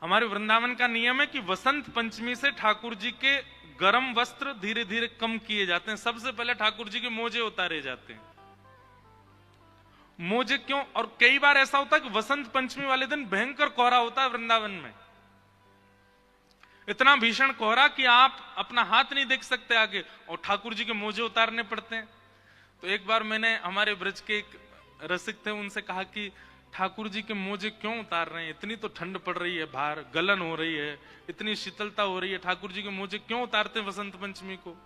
हमारे वृंदावन का नियम है कि वसंत पंचमी से ठाकुर जी के गर्म वस्त्र धीरे धीरे कम किए जाते हैं। सबसे पहले ठाकुर जी के मोजे उतारे जाते हैं। मोजे क्यों? और कई बार ऐसा होता है कि वसंत पंचमी वाले दिन भयंकर कोहरा होता है वृंदावन में, इतना भीषण कोहरा कि आप अपना हाथ नहीं देख सकते आगे, और ठाकुर जी के मोजे उतारने पड़ते हैं। तो एक बार मैंने हमारे ब्रज के एक रसिक थे, उनसे कहा कि ठाकुर जी के मोजे क्यों उतार रहे हैं? इतनी तो ठंड पड़ रही है, बाहर गलन हो रही है, इतनी शीतलता हो रही है, ठाकुर जी के मोजे क्यों उतारते हैं वसंत पंचमी को?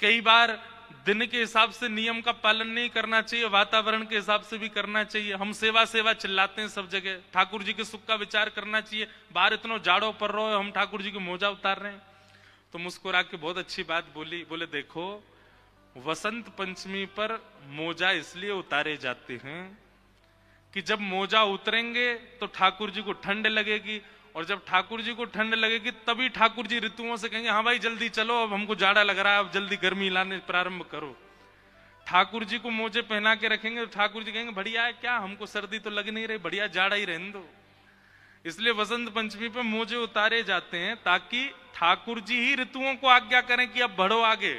कई बार दिन के हिसाब से नियम का पालन नहीं करना चाहिए, वातावरण के हिसाब से भी करना चाहिए। हम सेवा सेवा चिल्लाते हैं सब जगह, ठाकुर जी के सुख का विचार करना चाहिए। बाहर इतना जाड़ो पड़ रहा है, हम ठाकुर जी के मोजा उतार रहे हैं। तो मुस्कुरा के बहुत अच्छी बात बोली, बोले देखो वसंत पंचमी पर मोजा इसलिए उतारे जाते हैं कि जब मोजा उतरेंगे तो ठाकुर जी को ठंड लगेगी, और जब ठाकुर जी को ठंड लगेगी तभी ठाकुर जी ऋतुओं से कहेंगे हाँ भाई जल्दी चलो, अब हमको जाड़ा लग रहा है, अब जल्दी गर्मी लाने प्रारंभ करो। ठाकुर जी को मोजे पहना के रखेंगे तो ठाकुर जी कहेंगे बढ़िया है, क्या हमको सर्दी तो लग नहीं रही, बढ़िया जाड़ा ही रहने दो। इसलिए वसंत पंचमी पे मोजे उतारे जाते हैं ताकि ठाकुर जी ही ऋतुओं को आज्ञा करें कि अब बढ़ो आगे,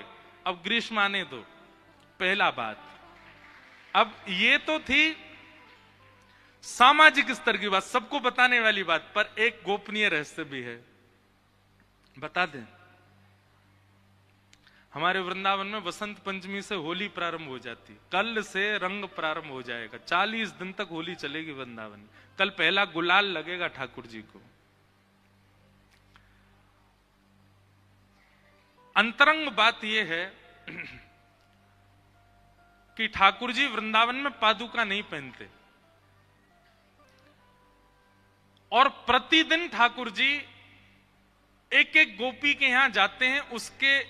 अब ग्रीष्म आने दो। पहला बात। अब ये तो थी सामाजिक स्तर की बात, सबको बताने वाली बात, पर एक गोपनीय रहस्य भी है, बता दें। हमारे वृंदावन में वसंत पंचमी से होली प्रारंभ हो जाती, कल से रंग प्रारंभ हो जाएगा, 40 दिन तक होली चलेगी वृंदावन में। कल पहला गुलाल लगेगा ठाकुर जी को। अंतरंग बात यह है कि ठाकुर जी वृंदावन में पादुका नहीं पहनते, और प्रतिदिन ठाकुर जी एक एक गोपी के यहां जाते हैं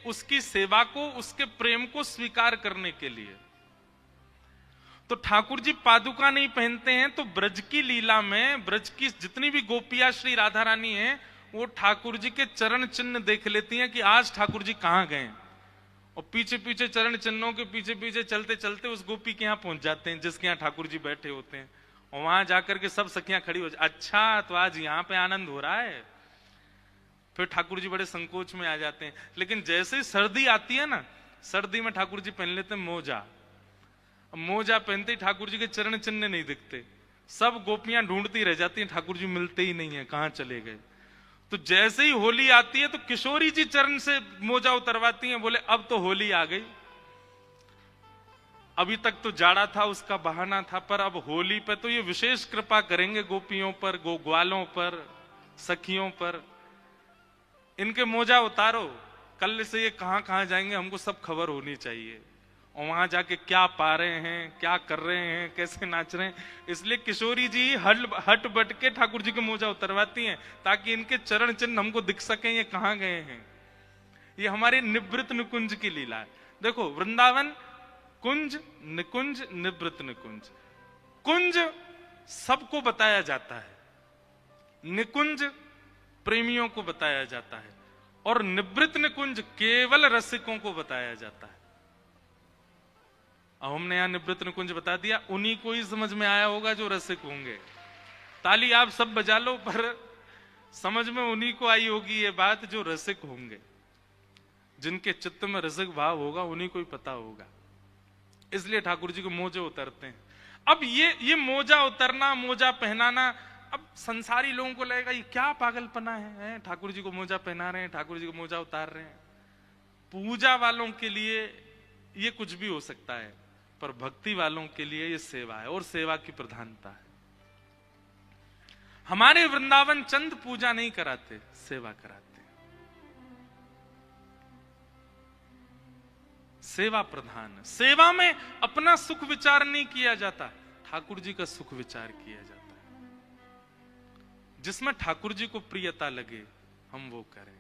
उसकी सेवा को, उसके प्रेम को स्वीकार करने के लिए। तो ठाकुर जी पादुका नहीं पहनते हैं, तो ब्रज की लीला में ब्रज की जितनी भी गोपियां श्री राधा रानी हैं वो ठाकुर जी के चरण चिन्ह देख लेती हैं कि आज ठाकुर जी कहां गए, और पीछे पीछे चरण चिन्हों के पीछे पीछे चलते चलते उस गोपी के यहां पहुंच जाते हैं जिसके यहां ठाकुर जी बैठे होते हैं। और वहां जाकर के सब सखियां खड़ी हो जाती, अच्छा तो आज यहां पे आनंद हो रहा है। फिर ठाकुर जी बड़े संकोच में आ जाते हैं। लेकिन जैसे ही सर्दी आती है ना, सर्दी में ठाकुर जी पहन लेते हैं मोजा। मोजा पहनते ही ठाकुर जी के चरण चिन्ह नहीं दिखते, सब गोपियां ढूंढती रह जाती हैं, ठाकुर जी मिलते ही नहीं है, कहां चले गए। तो जैसे ही होली आती है तो किशोरी जी चरण से मोजा उतरवाती हैं, बोले अब तो होली आ गई, अभी तक तो जाड़ा था उसका बहाना था, पर अब होली पे तो ये विशेष कृपा करेंगे गोपियों पर, ग्वालों पर, सखियों पर, इनके मोजा उतारो, कल से ये कहां कहां जाएंगे हमको सब खबर होनी चाहिए, और वहां जाके क्या पा रहे हैं, क्या कर रहे हैं, कैसे नाच रहे हैं। इसलिए किशोरी जी हट बट के ठाकुर जी के मोजा उतरवाती हैं ताकि इनके चरण चिन्ह हमको दिख सके ये कहां गए हैं। ये हमारे निवृत्त निकुंज की लीला है। देखो वृंदावन कुंज निकुंज निवृत्त निकुंज, कुंज सबको बताया जाता है, निकुंज प्रेमियों को बताया जाता है, और निवृत्त निकुंज केवल रसिकों को बताया जाता है। अब हमने यहां निवृत्त निकुंज बता दिया, उन्हीं को ही समझ में आया होगा जो रसिक होंगे। ताली आप सब बजा लो, पर समझ में उन्हीं को आई होगी ये बात जो रसिक होंगे, जिनके चित्त में रसिक भाव होगा उन्हीं को ही पता होगा। इसलिए ठाकुर जी को मोजे उतरते हैं। अब ये मोजा उतरना, मोजा पहनाना, अब संसारी लोगों को लगेगा ये क्या पागलपना है, ठाकुर जी को मोजा पहना रहे हैं, ठाकुर जी को मोजा उतार रहे हैं। पूजा वालों के लिए ये कुछ भी हो सकता है, पर भक्ति वालों के लिए ये सेवा है, और सेवा की प्रधानता है। हमारे वृंदावन चंद पूजा नहीं कराते, सेवा कराते, सेवा प्रधान। सेवा में अपना सुख विचार नहीं किया जाता, ठाकुर जी का सुख विचार किया जाता है। जिसमें ठाकुर जी को प्रियता लगे हम वो करें।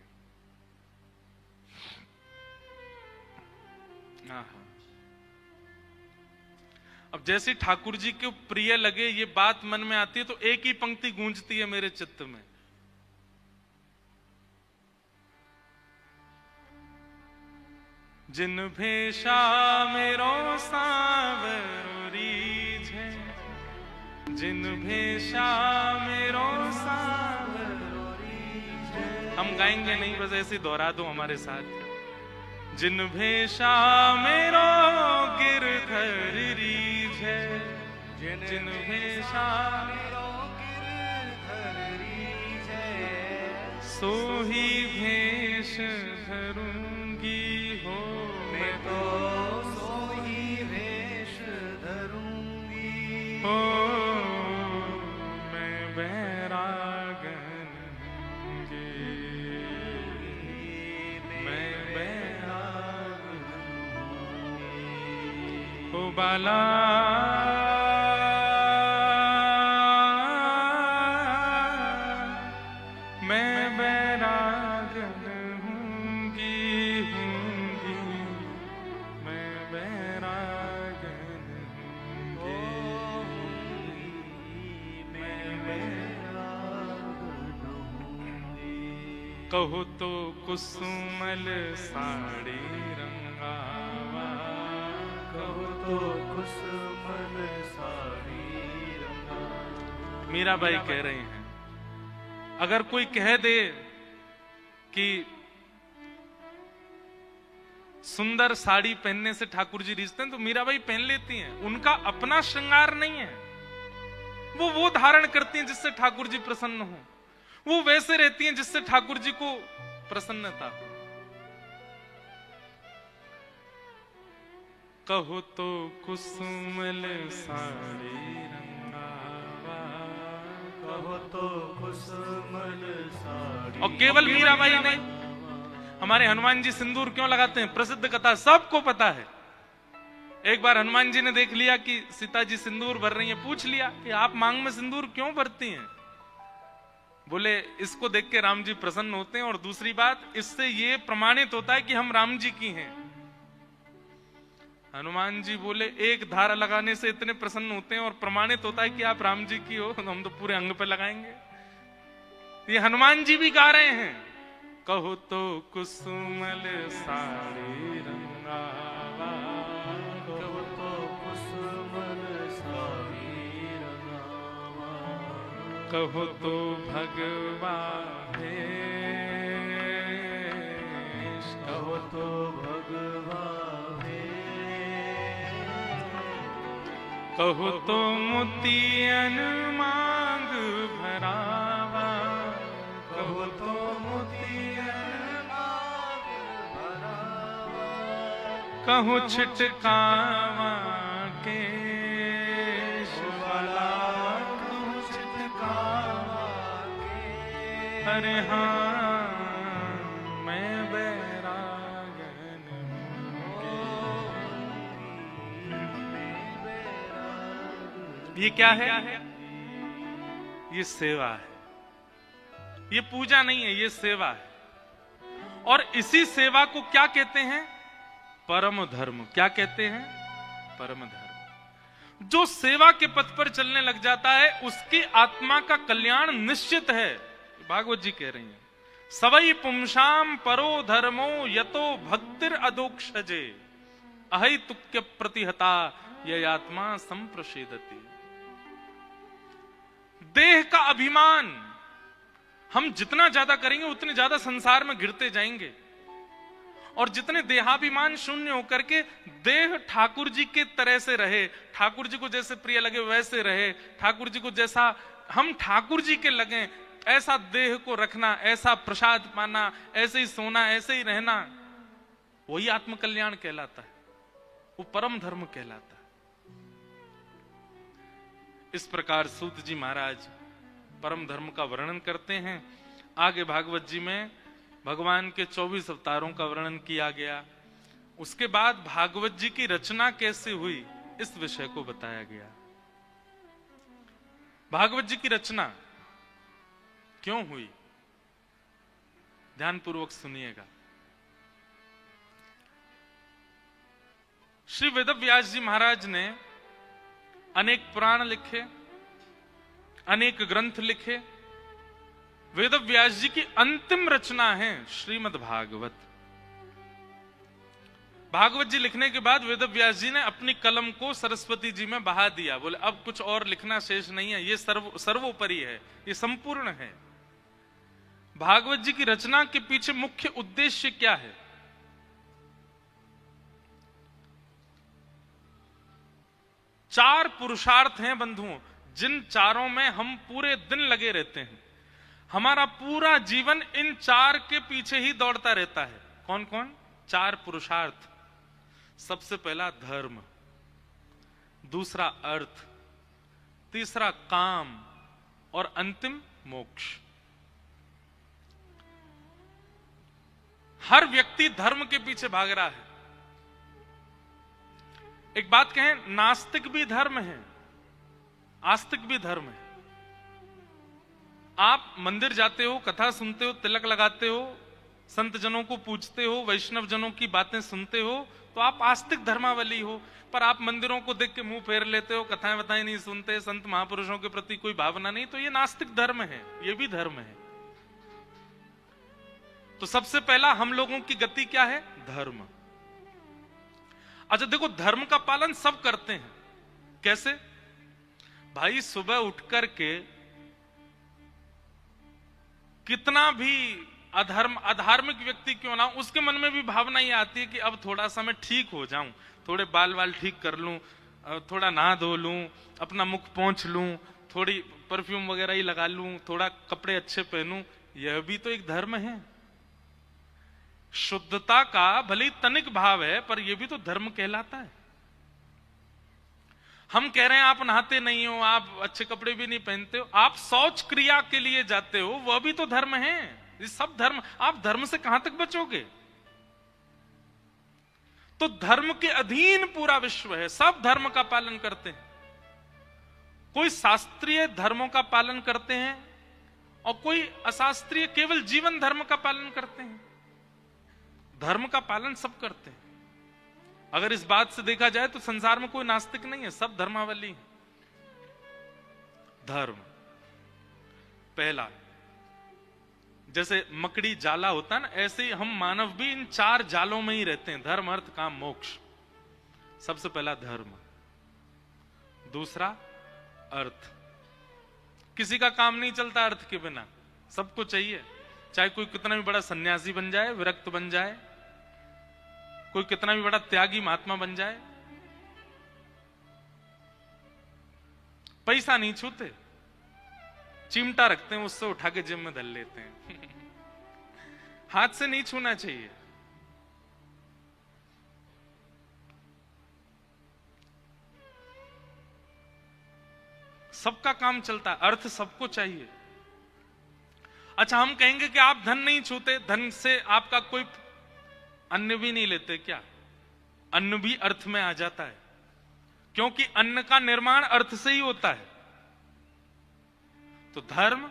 अब जैसे ठाकुर जी को प्रिय लगे ये बात मन में आती है तो एक ही पंक्ति गूंजती है मेरे चित्त में, जिन भेषा मेरो सांवरी छे, जिन भेषा मेरो सांवरी हम गाएंगे नहीं, बस ऐसे दोहरा दो हमारे साथ। जिन भेषा मेरो गिरधर रीझे, जिन भेषा मेरो गिरधर रीझे, सोही भेष धरूंगी हो मैं तो, सोही भेष धरूंगी हो मैं बैरागन बाला मैं बैरागन हूँगी, मैं बैरागन हूँगी, मैं बैरागन हूँगी। कहो तो कुसुमल साड़ी रंगावा, कहो तो कुसुमल साड़ी रंगा। मीराबाई कह रही हैं, अगर कोई कह दे कि सुंदर साड़ी पहनने से ठाकुर जी रिझते हैं, तो मीराबाई पहन लेती हैं। उनका अपना श्रृंगार नहीं है, वो धारण करती हैं जिससे ठाकुर जी प्रसन्न हो, वो वैसे रहती हैं जिससे ठाकुर जी को प्रसन्नता हो। कहो तो कुसुमल साड़ी रंगावा, कहो तो कुसुमल साड़ी। और केवल मीराबाई नहीं, हमारे हनुमान जी सिंदूर क्यों लगाते हैं, प्रसिद्ध कथा सबको पता है। एक बार हनुमान जी ने देख लिया कि सीता जी सिंदूर भर रही है, पूछ लिया कि आप मांग में सिंदूर क्यों भरती हैं। बोले इसको देख के राम जी प्रसन्न होते हैं, और दूसरी बात इससे ये प्रमाणित होता है कि हम राम जी की हैं। हनुमान जी बोले एक धारा लगाने से इतने प्रसन्न होते हैं और प्रमाणित होता है कि आप राम जी की हो, तो हम तो पूरे अंग पे लगाएंगे। ये हनुमान जी भी गा रहे हैं, कहो तो कुसुमल साड़ी रंगावा, कहो तो कुसुमल साड़ी रंगावा, कहो तो भगवा भेष, कहो तो भगवा, कहो तो मोतियन मांग भरावा, कहो तो मोतियन मांग भरावा, कहो छिटकावा केश वाला, कहो छिटकावा केश। अरे हाँ मैं बैरागन हूँ। ये क्या है? ये सेवा है, ये पूजा नहीं है, ये सेवा है। और इसी सेवा को क्या कहते हैं? परम धर्म। क्या कहते हैं? परम धर्म। जो सेवा के पथ पर चलने लग जाता है उसकी आत्मा का कल्याण निश्चित है। भागवत जी कह रही हैं, सवई पुंसाम परो धर्मो यतो भक्तिर अदोक्षजे अहि तुक्य प्रतिहता यह आत्मा संप्रषेदति। देह का अभिमान हम जितना ज्यादा करेंगे उतने ज्यादा संसार में गिरते जाएंगे, और जितने देहाभिमान शून्य होकर के देह ठाकुर जी के तरह से रहे, ठाकुर जी को जैसे प्रिय लगे वैसे रहे, ठाकुर जी को जैसा हम ठाकुर जी के लगे ऐसा देह को रखना, ऐसा प्रसाद पाना, ऐसे ही सोना, ऐसे ही रहना, वही आत्मकल्याण कहलाता है, वो परम धर्म कहलाता है। इस प्रकार सूत जी महाराज परम धर्म का वर्णन करते हैं। आगे भागवत जी में भगवान के 24 अवतारों का वर्णन किया गया। उसके बाद भागवत जी की रचना कैसे हुई इस विषय को बताया गया। भागवत जी की रचना क्यों हुई, ध्यानपूर्वक सुनिएगा। श्री वेदव्यास जी महाराज ने अनेक पुराण लिखे, अनेक ग्रंथ लिखे। वेदव्यास जी की अंतिम रचना है श्रीमद् भागवत। भागवत जी लिखने के बाद वेदव्यास जी ने अपनी कलम को सरस्वती जी में बहा दिया। बोले अब कुछ और लिखना शेष नहीं है, ये सर्वोपरि है, ये संपूर्ण है। भागवत जी की रचना के पीछे मुख्य उद्देश्य क्या है? चार पुरुषार्थ हैं बंधुओं, जिन चारों में हम पूरे दिन लगे रहते हैं। हमारा पूरा जीवन इन चार के पीछे ही दौड़ता रहता है। कौन कौन? चार पुरुषार्थ। सबसे पहला धर्म, दूसरा अर्थ, तीसरा काम और अंतिम मोक्ष। हर व्यक्ति धर्म के पीछे भाग रहा है। एक बात कहें, नास्तिक भी धर्म है, आस्तिक भी धर्म है। आप मंदिर जाते हो, कथा सुनते हो, तिलक लगाते हो, संत जनों को पूजते हो, वैष्णव जनों की बातें सुनते हो, तो आप आस्तिक धर्मावली हो। पर आप मंदिरों को देख के मुंह फेर लेते हो, कथाएं बताएं नहीं सुनते, संत महापुरुषों के प्रति कोई भावना नहीं, तो ये नास्तिक धर्म है, ये भी धर्म है। तो सबसे पहला हम लोगों की गति क्या है? धर्म। अच्छा देखो, धर्म का पालन सब करते हैं। कैसे? भाई सुबह उठ करके कितना भी अधार्मिक व्यक्ति क्यों ना, उसके मन में भी भावना ये आती है कि अब थोड़ा सा मैं ठीक हो जाऊं, थोड़े बाल वाल ठीक कर लूं, थोड़ा नहा धो लूं, अपना मुख पोंछ लूं, थोड़ी परफ्यूम वगैरह ही लगा लूं, थोड़ा कपड़े अच्छे पहनूं। यह भी तो एक धर्म है। शुद्धता का भले तनिक भाव है, पर यह भी तो धर्म कहलाता है। हम कह रहे हैं आप नहाते नहीं हो, आप अच्छे कपड़े भी नहीं पहनते हो, आप शौच क्रिया के लिए जाते हो, वह भी तो धर्म है। ये सब धर्म। आप धर्म से कहां तक बचोगे? तो धर्म के अधीन पूरा विश्व है, सब धर्म का पालन करते हैं। कोई शास्त्रीय धर्मों का पालन करते हैं और कोई अशास्त्रीय केवल जीवन धर्म का पालन करते हैं। धर्म का पालन सब करते हैं। अगर इस बात से देखा जाए तो संसार में कोई नास्तिक नहीं है, सब धर्मावली है। धर्म पहला, जैसे मकड़ी जाला होता है ना, ऐसे ही हम मानव भी इन चार जालों में ही रहते हैं, धर्म अर्थ काम मोक्ष। सबसे पहला धर्म, दूसरा अर्थ। किसी का काम नहीं चलता अर्थ के बिना, सबको चाहिए। चाहे कोई कितना भी बड़ा सन्यासी बन जाए, विरक्त बन जाए, कोई कितना भी बड़ा त्यागी महात्मा बन जाए, पैसा नहीं छूते, चिमटा रखते हैं, उससे उठा के जेब में धर लेते हैं। हाथ से नहीं छूना चाहिए। सबका काम चलता है, अर्थ सबको चाहिए। अच्छा, हम कहेंगे कि आप धन नहीं छूते, धन से आपका कोई अन्न भी नहीं लेते क्या? अन्न भी अर्थ में आ जाता है, क्योंकि अन्न का निर्माण अर्थ से ही होता है। तो धर्म,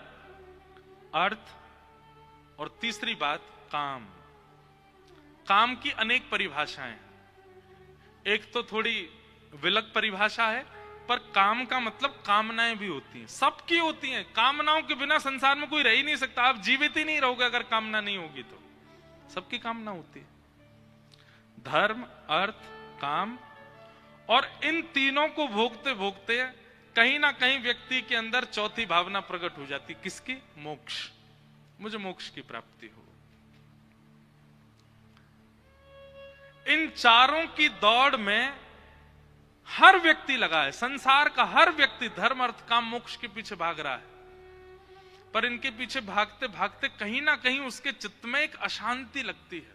अर्थ और तीसरी बात काम। काम की अनेक परिभाषाएं। एक तो थोड़ी विलग परिभाषा है, पर काम का मतलब कामनाएं भी होती हैं, सबकी होती हैं। कामनाओं के बिना संसार में कोई रह ही नहीं सकता। आप जीवित ही नहीं रहोगे अगर कामना नहीं होगी तो। सबकी कामना होती है। धर्म, अर्थ, काम, और इन तीनों को भोगते भोगते कहीं ना कहीं व्यक्ति के अंदर चौथी भावना प्रकट हो जाती। किसकी? मोक्ष। मुझे मोक्ष की प्राप्ति हो। इन चारों की दौड़ में हर व्यक्ति लगा है। संसार का हर व्यक्ति धर्म, अर्थ, काम, मोक्ष के पीछे भाग रहा है। पर इनके पीछे भागते भागते कहीं ना कहीं उसके चित्त में एक अशांति लगती है।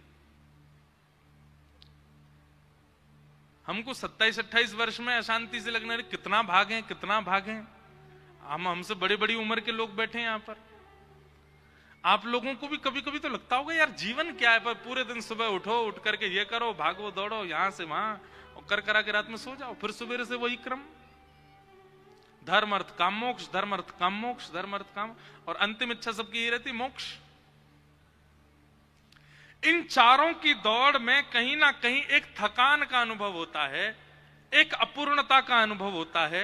हमको 27-28 वर्ष में अशांति से लगने लगी, कितना भागें कितना भागें। हमसे बड़े बड़ी उम्र के लोग बैठे हैं यहां पर। आप लोगों को भी कभी कभी तो लगता होगा यार जीवन क्या है, पर पूरे दिन सुबह उठो, उठ करके ये करो, भागो दौड़ो यहां से वहां, और कर करा के रात में सो जाओ, फिर सुबह से वही क्रम। धर्म अर्थ काम मोक्ष, धर्म अर्थ काम मोक्ष, धर्म अर्थ काम, और अंतिम इच्छा सबकी यही रहती, मोक्ष। इन चारों की दौड़ में कहीं ना कहीं एक थकान का अनुभव होता है, एक अपूर्णता का अनुभव होता है।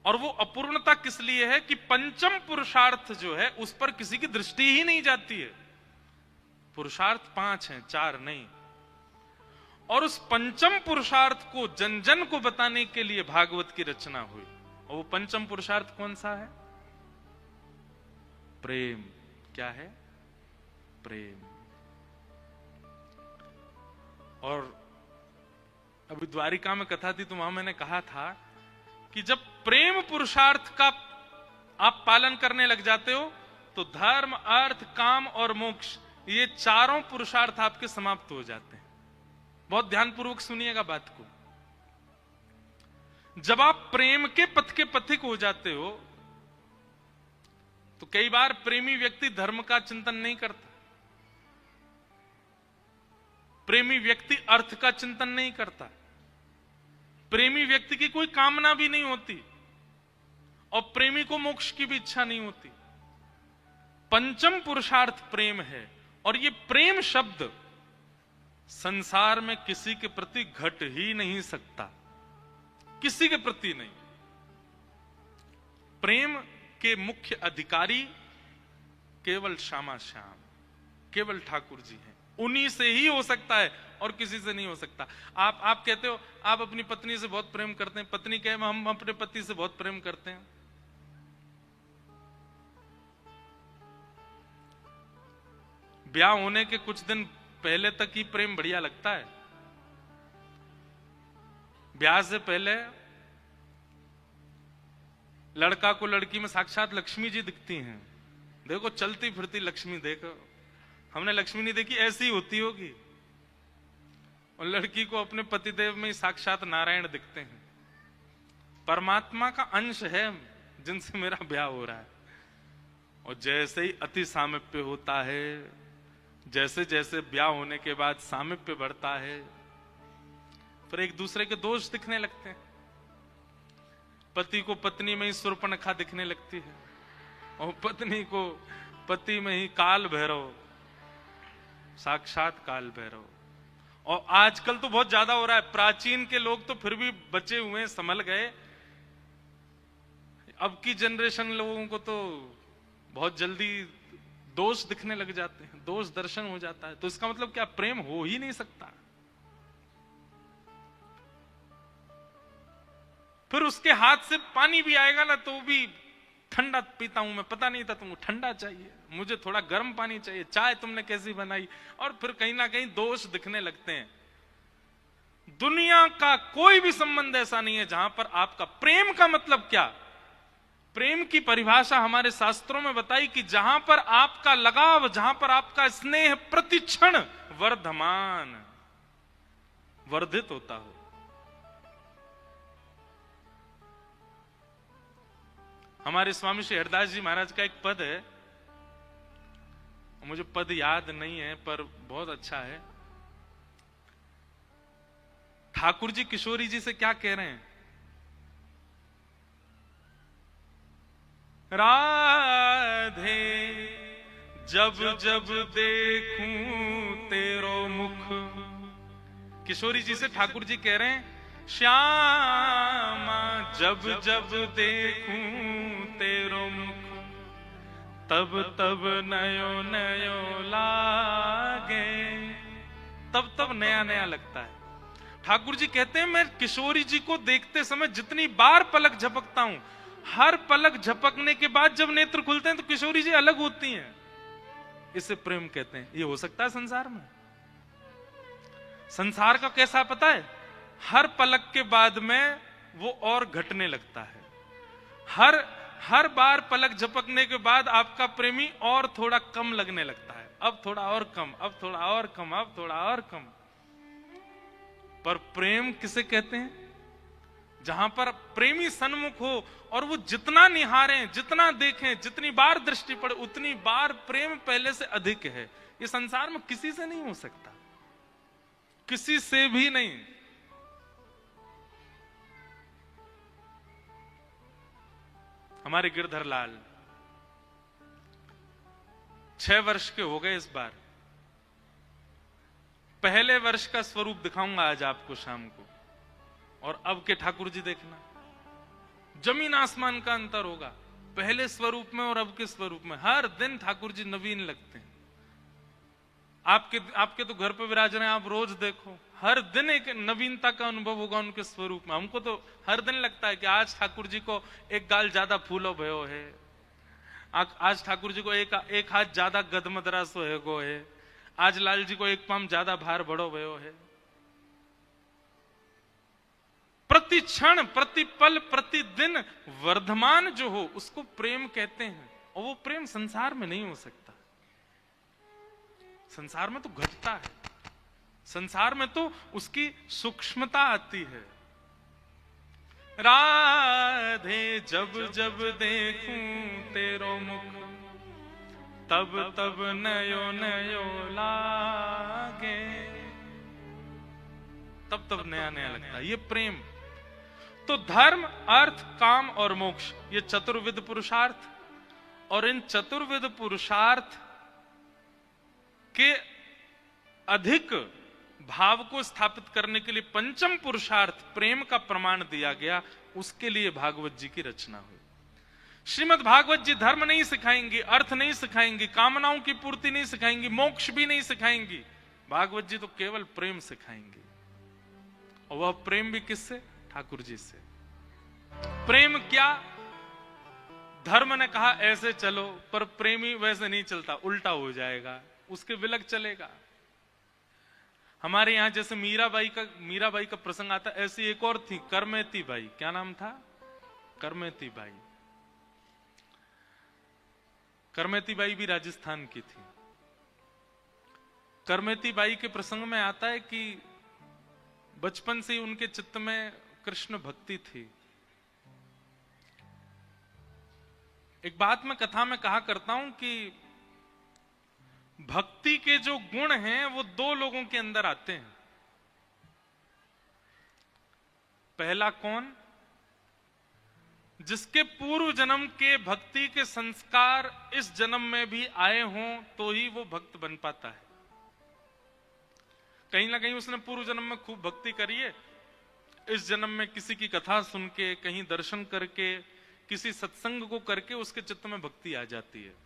और वो अपूर्णता किस लिए है कि पंचम पुरुषार्थ जो है उस पर किसी की दृष्टि ही नहीं जाती है। पुरुषार्थ 5 हैं, 4 नहीं। और उस पंचम पुरुषार्थ को जन जन को बताने के लिए भागवत की रचना हुई। और वो पंचम पुरुषार्थ कौन सा है? प्रेम। क्या है? प्रेम। और अभी द्वारिका में कथा थी तो वहां मैंने कहा था कि जब प्रेम पुरुषार्थ का आप पालन करने लग जाते हो तो धर्म, अर्थ, काम और मोक्ष, ये चारों पुरुषार्थ आपके समाप्त हो जाते हैं। बहुत ध्यानपूर्वक सुनिएगा बात को। जब आप प्रेम के पथ के पथिक हो जाते हो तो कई बार प्रेमी व्यक्ति धर्म का चिंतन नहीं करता, प्रेमी व्यक्ति अर्थ का चिंतन नहीं करता, प्रेमी व्यक्ति की कोई कामना भी नहीं होती और प्रेमी को मोक्ष की भी इच्छा नहीं होती। पंचम पुरुषार्थ प्रेम है और ये प्रेम शब्द संसार में किसी के प्रति घट ही नहीं सकता, किसी के प्रति नहीं। प्रेम के मुख्य अधिकारी केवल श्यामा श्याम, केवल ठाकुर जी हैं। उन्हीं से ही हो सकता है और किसी से नहीं हो सकता। आप कहते हो आप अपनी पत्नी से बहुत प्रेम करते हैं, पत्नी कहे हम अपने पति से बहुत प्रेम करते हैं। ब्याह होने के कुछ दिन पहले तक ही प्रेम बढ़िया लगता है। ब्याह से पहले लड़का को लड़की में साक्षात लक्ष्मी जी दिखती हैं। देखो चलती फिरती लक्ष्मी, देखो हमने लक्ष्मी नहीं देखी, ऐसी होती होगी। और लड़की को अपने पतिदेव में साक्षात नारायण दिखते हैं। परमात्मा का अंश है जिनसे मेरा ब्याह हो रहा है। और जैसे ही अति सामीप्य होता है, जैसे जैसे ब्याह होने के बाद सामीप्य बढ़ता है, फिर एक दूसरे के दोष दिखने लगते हैं। पति को पत्नी में ही शूर्पणखा दिखने लगती है और पत्नी को पति में ही काल भैरव, साक्षात काल भैरव। और आजकल तो बहुत ज्यादा हो रहा है। प्राचीन के लोग तो फिर भी बचे हुए, संभल गए। अब की जनरेशन लोगों को तो बहुत जल्दी दोष दिखने लग जाते हैं, दोष दर्शन हो जाता है। तो इसका मतलब क्या? प्रेम हो ही नहीं सकता। फिर उसके हाथ से पानी भी आएगा ना तो भी ठंडा पीता हूं मैं, पता नहीं था तुमको ठंडा चाहिए, मुझे थोड़ा गर्म पानी चाहिए, चाय तुमने कैसी बनाई। और फिर कहीं ना कहीं दोष दिखने लगते हैं। दुनिया का कोई भी संबंध ऐसा नहीं है जहां पर आपका प्रेम का मतलब क्या? प्रेम की परिभाषा हमारे शास्त्रों में बताई कि जहां पर आपका लगाव, जहां पर आपका स्नेह प्रतिक्षण वर्धमान, वर्धित होता हो। हमारे स्वामी श्री हरिदास जी महाराज का एक पद है, मुझे पद याद नहीं है पर बहुत अच्छा है। ठाकुर जी किशोरी जी से क्या कह रहे हैं? राधे जब जब देखूं तेरो मुख। किशोरी जी से ठाकुर जी कह रहे हैं, श्यामा जब जब देखूं तेरो मुख, तब तब नयो नयो लागे। तब तब नया नया लगता है। ठाकुर जी कहते हैं मैं किशोरी जी को देखते समय जितनी बार पलक झपकता हूं, हर पलक झपकने के बाद जब नेत्र खुलते हैं तो किशोरी जी अलग होती हैं। इसे प्रेम कहते हैं। ये हो सकता है संसार में? संसार का कैसा पता है? हर पलक के बाद में वो और घटने लगता है। हर बार पलक झपकने के बाद आपका प्रेमी और थोड़ा कम लगने लगता है। अब थोड़ा और कम, अब थोड़ा और कम, अब थोड़ा और कम। पर प्रेम किसे कहते हैं? जहां पर प्रेमी सन्मुख हो और वो जितना निहारें, जितना देखें, जितनी बार दृष्टि पड़े, उतनी बार प्रेम पहले से अधिक है। ये संसार में किसी से नहीं हो सकता, किसी से भी नहीं। हमारे गिरधर लाल 6 वर्ष के हो गए इस बार। पहले वर्ष का स्वरूप दिखाऊंगा आज आपको शाम को, और अब के ठाकुर जी देखना, जमीन आसमान का अंतर होगा पहले स्वरूप में और अब के स्वरूप में। हर दिन ठाकुर जी नवीन लगते हैं। आपके तो घर पे विराज रहे हैं, आप रोज देखो, हर दिन एक नवीनता का अनुभव होगा उनके स्वरूप में। हमको तो हर दिन लगता है कि आज ठाकुर जी को एक गाल ज्यादा फूलो भयो है, आज ठाकुर जी को एक हाथ ज्यादा गदमदरा सो है गो है, आज लाल जी को एक पाम ज्यादा भार बड़ो भयो है। प्रति क्षण, प्रति पल, प्रतिदिन वर्धमान जो हो उसको प्रेम कहते हैं, और वो प्रेम संसार में नहीं हो सकता। संसार में तो घटता है, संसार में तो उसकी सूक्ष्मता आती है। राधे जब जब देखूं तेरो मुख, तब तब नयो नयो लागे, तब तब नया नया लगता है ये प्रेम। तो धर्म, अर्थ, काम और मोक्ष, ये चतुर्विध पुरुषार्थ, और इन चतुर्विध पुरुषार्थ के अधिक भाव को स्थापित करने के लिए पंचम पुरुषार्थ प्रेम का प्रमाण दिया गया, उसके लिए भागवत जी की रचना हुई। श्रीमद् भागवत जी धर्म नहीं सिखाएंगी, अर्थ नहीं सिखाएंगी, कामनाओं की पूर्ति नहीं सिखाएंगी, मोक्ष भी नहीं सिखाएंगी। भागवत जी तो केवल प्रेम सिखाएंगे, और वह प्रेम भी किससे? ठाकुर जी से। प्रेम क्या? धर्म ने कहा ऐसे चलो, पर प्रेमी वैसे नहीं चलता, उल्टा हो जाएगा, उसके विलग चलेगा। हमारे यहां जैसे मीराबाई का प्रसंग आता, ऐसी एक और थी करमेती बाई। क्या नाम था? करमेती बाई। करमेती बाई भी राजस्थान की थी। करमेती बाई के प्रसंग में आता है कि बचपन से ही उनके चित्त में कृष्ण भक्ति थी। एक बात मैं कथा में कहा करता हूं कि भक्ति के जो गुण हैं वो दो लोगों के अंदर आते हैं। पहला कौन? जिसके पूर्व जन्म के भक्ति के संस्कार इस जन्म में भी आए हों तो ही वो भक्त बन पाता है। कहीं ना कहीं उसने पूर्व जन्म में खूब भक्ति करी है, इस जन्म में किसी की कथा सुन के, कहीं दर्शन करके, किसी सत्संग को करके उसके चित्त में भक्ति आ जाती है।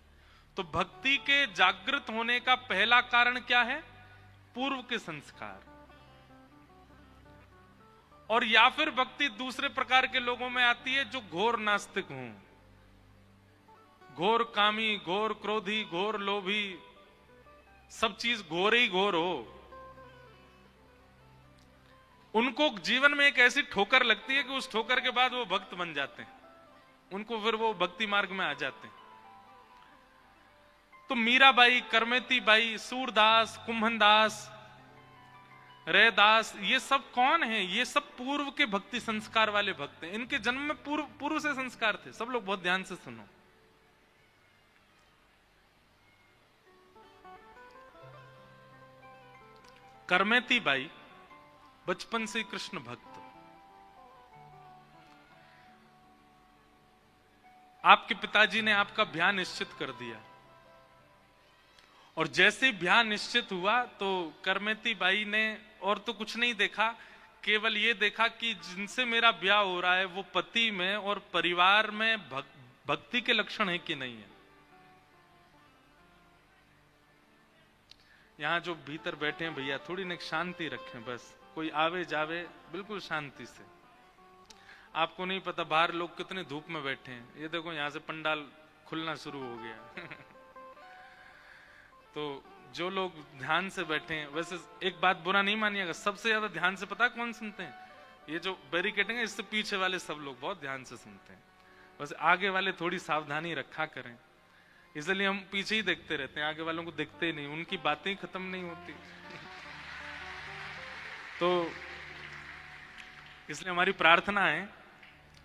तो भक्ति के जागृत होने का पहला कारण क्या है? पूर्व के संस्कार। और या फिर भक्ति दूसरे प्रकार के लोगों में आती है जो घोर नास्तिक हों, घोर कामी, घोर क्रोधी, घोर लोभी, सब चीज घोर ही घोर हो। उनको जीवन में एक ऐसी ठोकर लगती है कि उस ठोकर के बाद वो भक्त बन जाते हैं, उनको फिर वो भक्ति मार्ग में आ जाते हैं। तो मीराबाई, करमेती बाई, सूरदास, कुंभनदास, रैदास, ये सब कौन है? ये सब पूर्व के भक्ति संस्कार वाले भक्त हैं। इनके जन्म में पूर्व से संस्कार थे। सब लोग बहुत ध्यान से सुनो। करमेती बाई बचपन से कृष्ण भक्त। आपके पिताजी ने आपका ब्याह निश्चित कर दिया, और जैसे ब्याह निश्चित हुआ तो करमेती बाई ने और तो कुछ नहीं देखा, केवल ये देखा कि जिनसे मेरा ब्याह हो रहा है वो पति में और परिवार में भक्ति के लक्षण है कि नहीं है। यहां जो भीतर बैठे हैं भैया, थोड़ी ना शांति रखें, बस कोई आवे जावे बिल्कुल शांति से। आपको नहीं पता बाहर लोग कितने धूप में बैठे हैं। ये देखो यहां से पंडाल खुलना शुरू हो गया। तो जो लोग ध्यान से बैठे हैं, वैसे एक बात बुरा नहीं मानिएगा, सबसे ज्यादा ध्यान से पता कौन सुनते हैं? ये जो बैरिकेडिंग है इससे पीछे वाले सब लोग बहुत ध्यान से सुनते हैं। बस आगे वाले थोड़ी सावधानी रखा करें, इसलिए हम पीछे ही देखते रहते हैं, आगे वालों को देखते नहीं, उनकी बातें खत्म नहीं होती। तो इसलिए हमारी प्रार्थना है,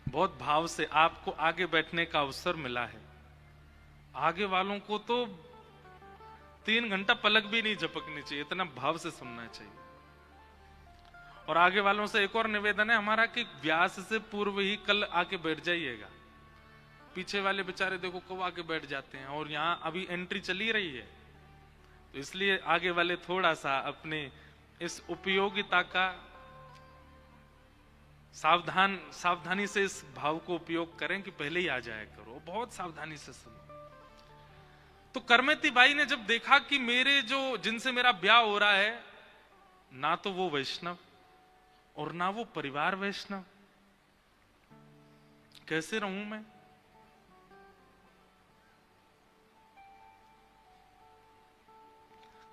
बहुत भाव से आपको आगे बैठने का अवसर मिला है। आगे वालों को तो 3 घंटा पलक भी नहीं झपकनी चाहिए, इतना भाव से सुनना चाहिए। और आगे वालों से एक और निवेदन है हमारा कि व्यास से पूर्व ही कल आके बैठ जाइएगा। पीछे वाले बेचारे देखो कब आके बैठ जाते हैं, और यहाँ अभी एंट्री चली रही है, तो इसलिए आगे वाले थोड़ा सा अपने इस उपयोगिता का सावधानी से इस भाव को उपयोग करें कि पहले ही आ जाया करो, बहुत सावधानी से सुनो। तो करमेती बाई ने जब देखा कि मेरे जो जिनसे मेरा ब्याह हो रहा है, ना तो वो वैष्णव और ना वो परिवार वैष्णव, कैसे रहूं मैं?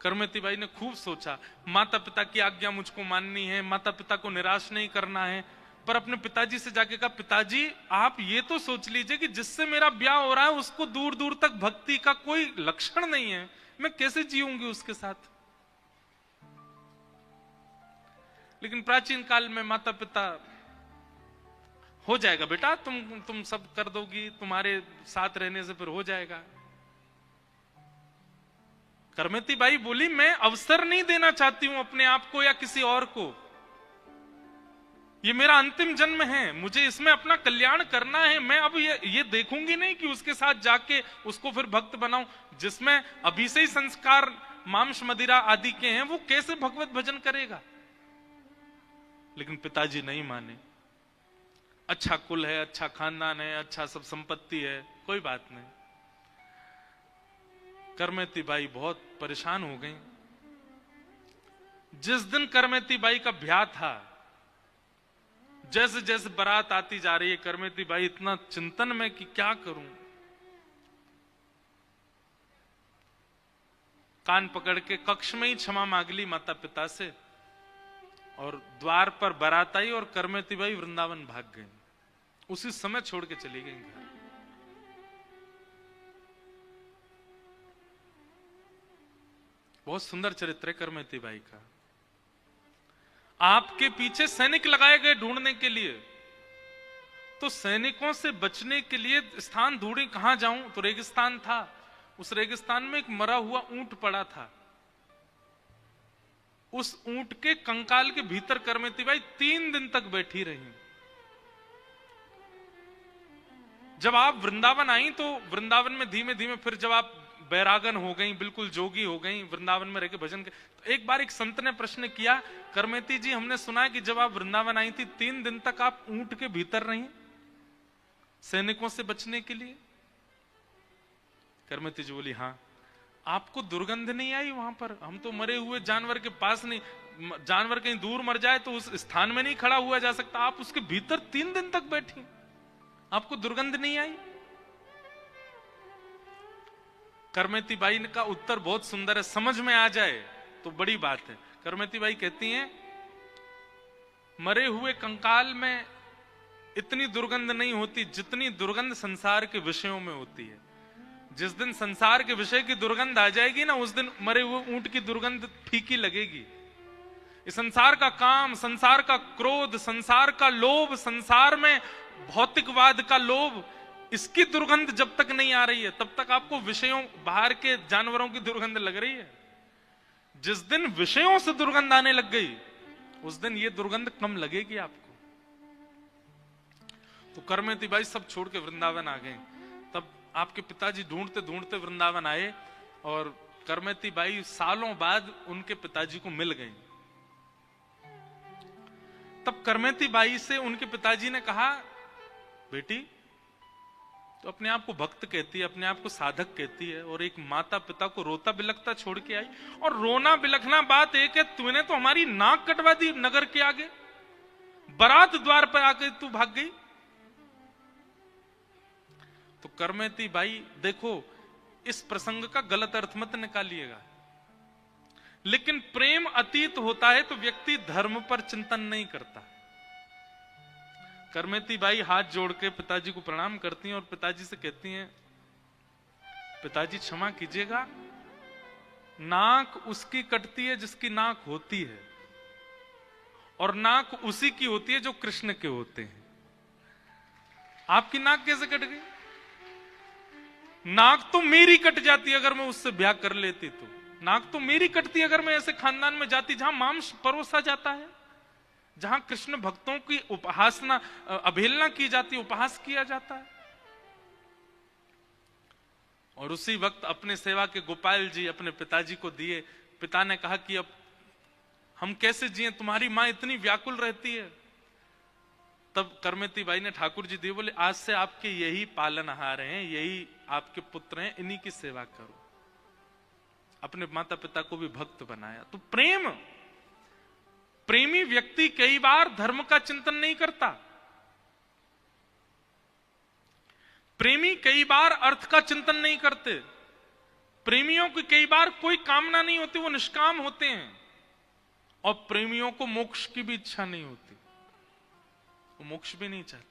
करमेती बाई ने खूब सोचा, माता पिता की आज्ञा मुझको माननी है, माता पिता को निराश नहीं करना है, पर अपने पिताजी से जाके कहा, पिताजी आप ये तो सोच लीजिए कि जिससे मेरा ब्याह हो रहा है उसको दूर दूर तक भक्ति का कोई लक्षण नहीं है, मैं कैसे जीऊंगी उसके साथ। लेकिन प्राचीन काल में माता पिता, हो जाएगा बेटा, तुम सब कर दोगी, तुम्हारे साथ रहने से फिर हो जाएगा। करमेती बाई बोली, मैं अवसर नहीं देना चाहती हूं अपने आप को या किसी और को, ये मेरा अंतिम जन्म है, मुझे इसमें अपना कल्याण करना है। मैं अब ये देखूंगी नहीं कि उसके साथ जाके उसको फिर भक्त बनाऊं, जिसमें अभी से ही संस्कार मांस मदिरा आदि के हैं, वो कैसे भगवत भजन करेगा। लेकिन पिताजी नहीं माने। अच्छा कुल है, अच्छा खानदान है, अच्छा सब संपत्ति है, कोई बात नहीं। करमेती बाई बहुत परेशान हो गई। जिस दिन करमेती बाई का ब्याह था, जैसे जैसे बारात आती जा रही है, करमेती बाई इतना चिंतन में कि क्या करूं। कान पकड़ के कक्ष में ही क्षमा मांग ली माता पिता से, और द्वार पर बारात आई और करमेती बाई वृंदावन भाग गई। उसी समय छोड़ के चली गई घर। बहुत सुंदर चरित्र है करमेती बाई का। आपके पीछे सैनिक लगाए गए ढूंढने के लिए, तो सैनिकों से बचने के लिए स्थान ढूंढी, कहां जाऊं, तो रेगिस्तान था। उस रेगिस्तान में एक मरा हुआ ऊंट पड़ा था। उस ऊंट के कंकाल के भीतर करमेती बाई 3 दिन तक बैठी रही। जब आप वृंदावन आई तो वृंदावन में धीमे धीमे फिर जब आप बैरागन हो गई, बिल्कुल जोगी हो गई, वृंदावन में रहकर भजन के, तो एक बार एक संत ने प्रश्न किया, करमेती जी हमने सुना है कि जब आप वृंदावन आई थी 3 दिन तक आप ऊंट के भीतर रही सैनिकों से बचने के लिए। करमेती जी बोली, हाँ। आपको दुर्गंध नहीं आई वहां पर? हम तो मरे हुए जानवर के पास नहीं, जानवर कहीं दूर मर जाए तो उस स्थान में नहीं खड़ा हुआ जा सकता, आप उसके भीतर 3 दिन तक बैठी, आपको दुर्गंध नहीं आई? करमेती बाई का उत्तर बहुत सुंदर है, समझ में आ जाए तो बड़ी बात है। करमेती बाई कहती हैं, मरे हुए कंकाल में इतनी दुर्गंध नहीं होती जितनी दुर्गंध संसार के विषयों में होती है। जिस दिन संसार के विषय की दुर्गंध आ जाएगी ना, उस दिन मरे हुए ऊंट की दुर्गंध फीकी लगेगी। इस संसार का काम, संसार का क्रोध, संसार का लोभ, संसार में भौतिकवाद का लोभ, इसकी दुर्गंध जब तक नहीं आ रही है तब तक आपको विषयों, बाहर के जानवरों की दुर्गंध लग रही है। जिस दिन विषयों से दुर्गंध आने लग गई, उस दिन ये दुर्गंध कम लगेगी आपको। तो करमेती बाई सब छोड़ के वृंदावन आ गए। तब आपके पिताजी ढूंढते ढूंढते वृंदावन आए और करमेती बाई सालों बाद उनके पिताजी को मिल गई। तब करमेती बाई से उनके पिताजी ने कहा, बेटी तो अपने आप को भक्त कहती है, अपने आप को साधक कहती है, और एक माता पिता को रोता बिलखता छोड़ के आई। और रोना बिलखना बात एक है, तूने तो हमारी नाक कटवा दी नगर के आगे, बारात द्वार पर आके तू भाग गई। तो करमेती बाई, देखो इस प्रसंग का गलत अर्थ मत निकालिएगा, लेकिन प्रेम अतीत होता है तो व्यक्ति धर्म पर चिंतन नहीं करता। करमेती बाई हाथ जोड़ के पिताजी को प्रणाम करती हैं और पिताजी से कहती हैं, पिताजी क्षमा कीजिएगा, नाक उसकी कटती है जिसकी नाक होती है, और नाक उसी की होती है जो कृष्ण के होते हैं। आपकी नाक कैसे कट गई? नाक तो मेरी कट जाती अगर मैं उससे ब्याह कर लेती, तो नाक तो मेरी कटती अगर मैं ऐसे खानदान में जाती जहां मांस परोसा जाता है, जहां कृष्ण भक्तों की उपासना, अवहेलना की जाती, उपहास किया जाता है। और उसी वक्त अपने सेवा के गोपाल जी अपने पिताजी को दिए। पिता ने कहा कि अब हम कैसे जिए, तुम्हारी मां इतनी व्याकुल रहती है। तब करमेती बाई ने ठाकुर जी दिए, बोले आज से आपके यही पालनहार हैं, यही आपके पुत्र हैं, इन्हीं की सेवा करो। अपने माता पिता को भी भक्त बनाया। तो प्रेमी व्यक्ति कई बार धर्म का चिंतन नहीं करता, प्रेमी कई बार अर्थ का चिंतन नहीं करते, प्रेमियों की कई बार कोई कामना नहीं होती, वो निष्काम होते हैं। और प्रेमियों को मोक्ष की भी इच्छा नहीं होती, वो मोक्ष भी नहीं चाहते।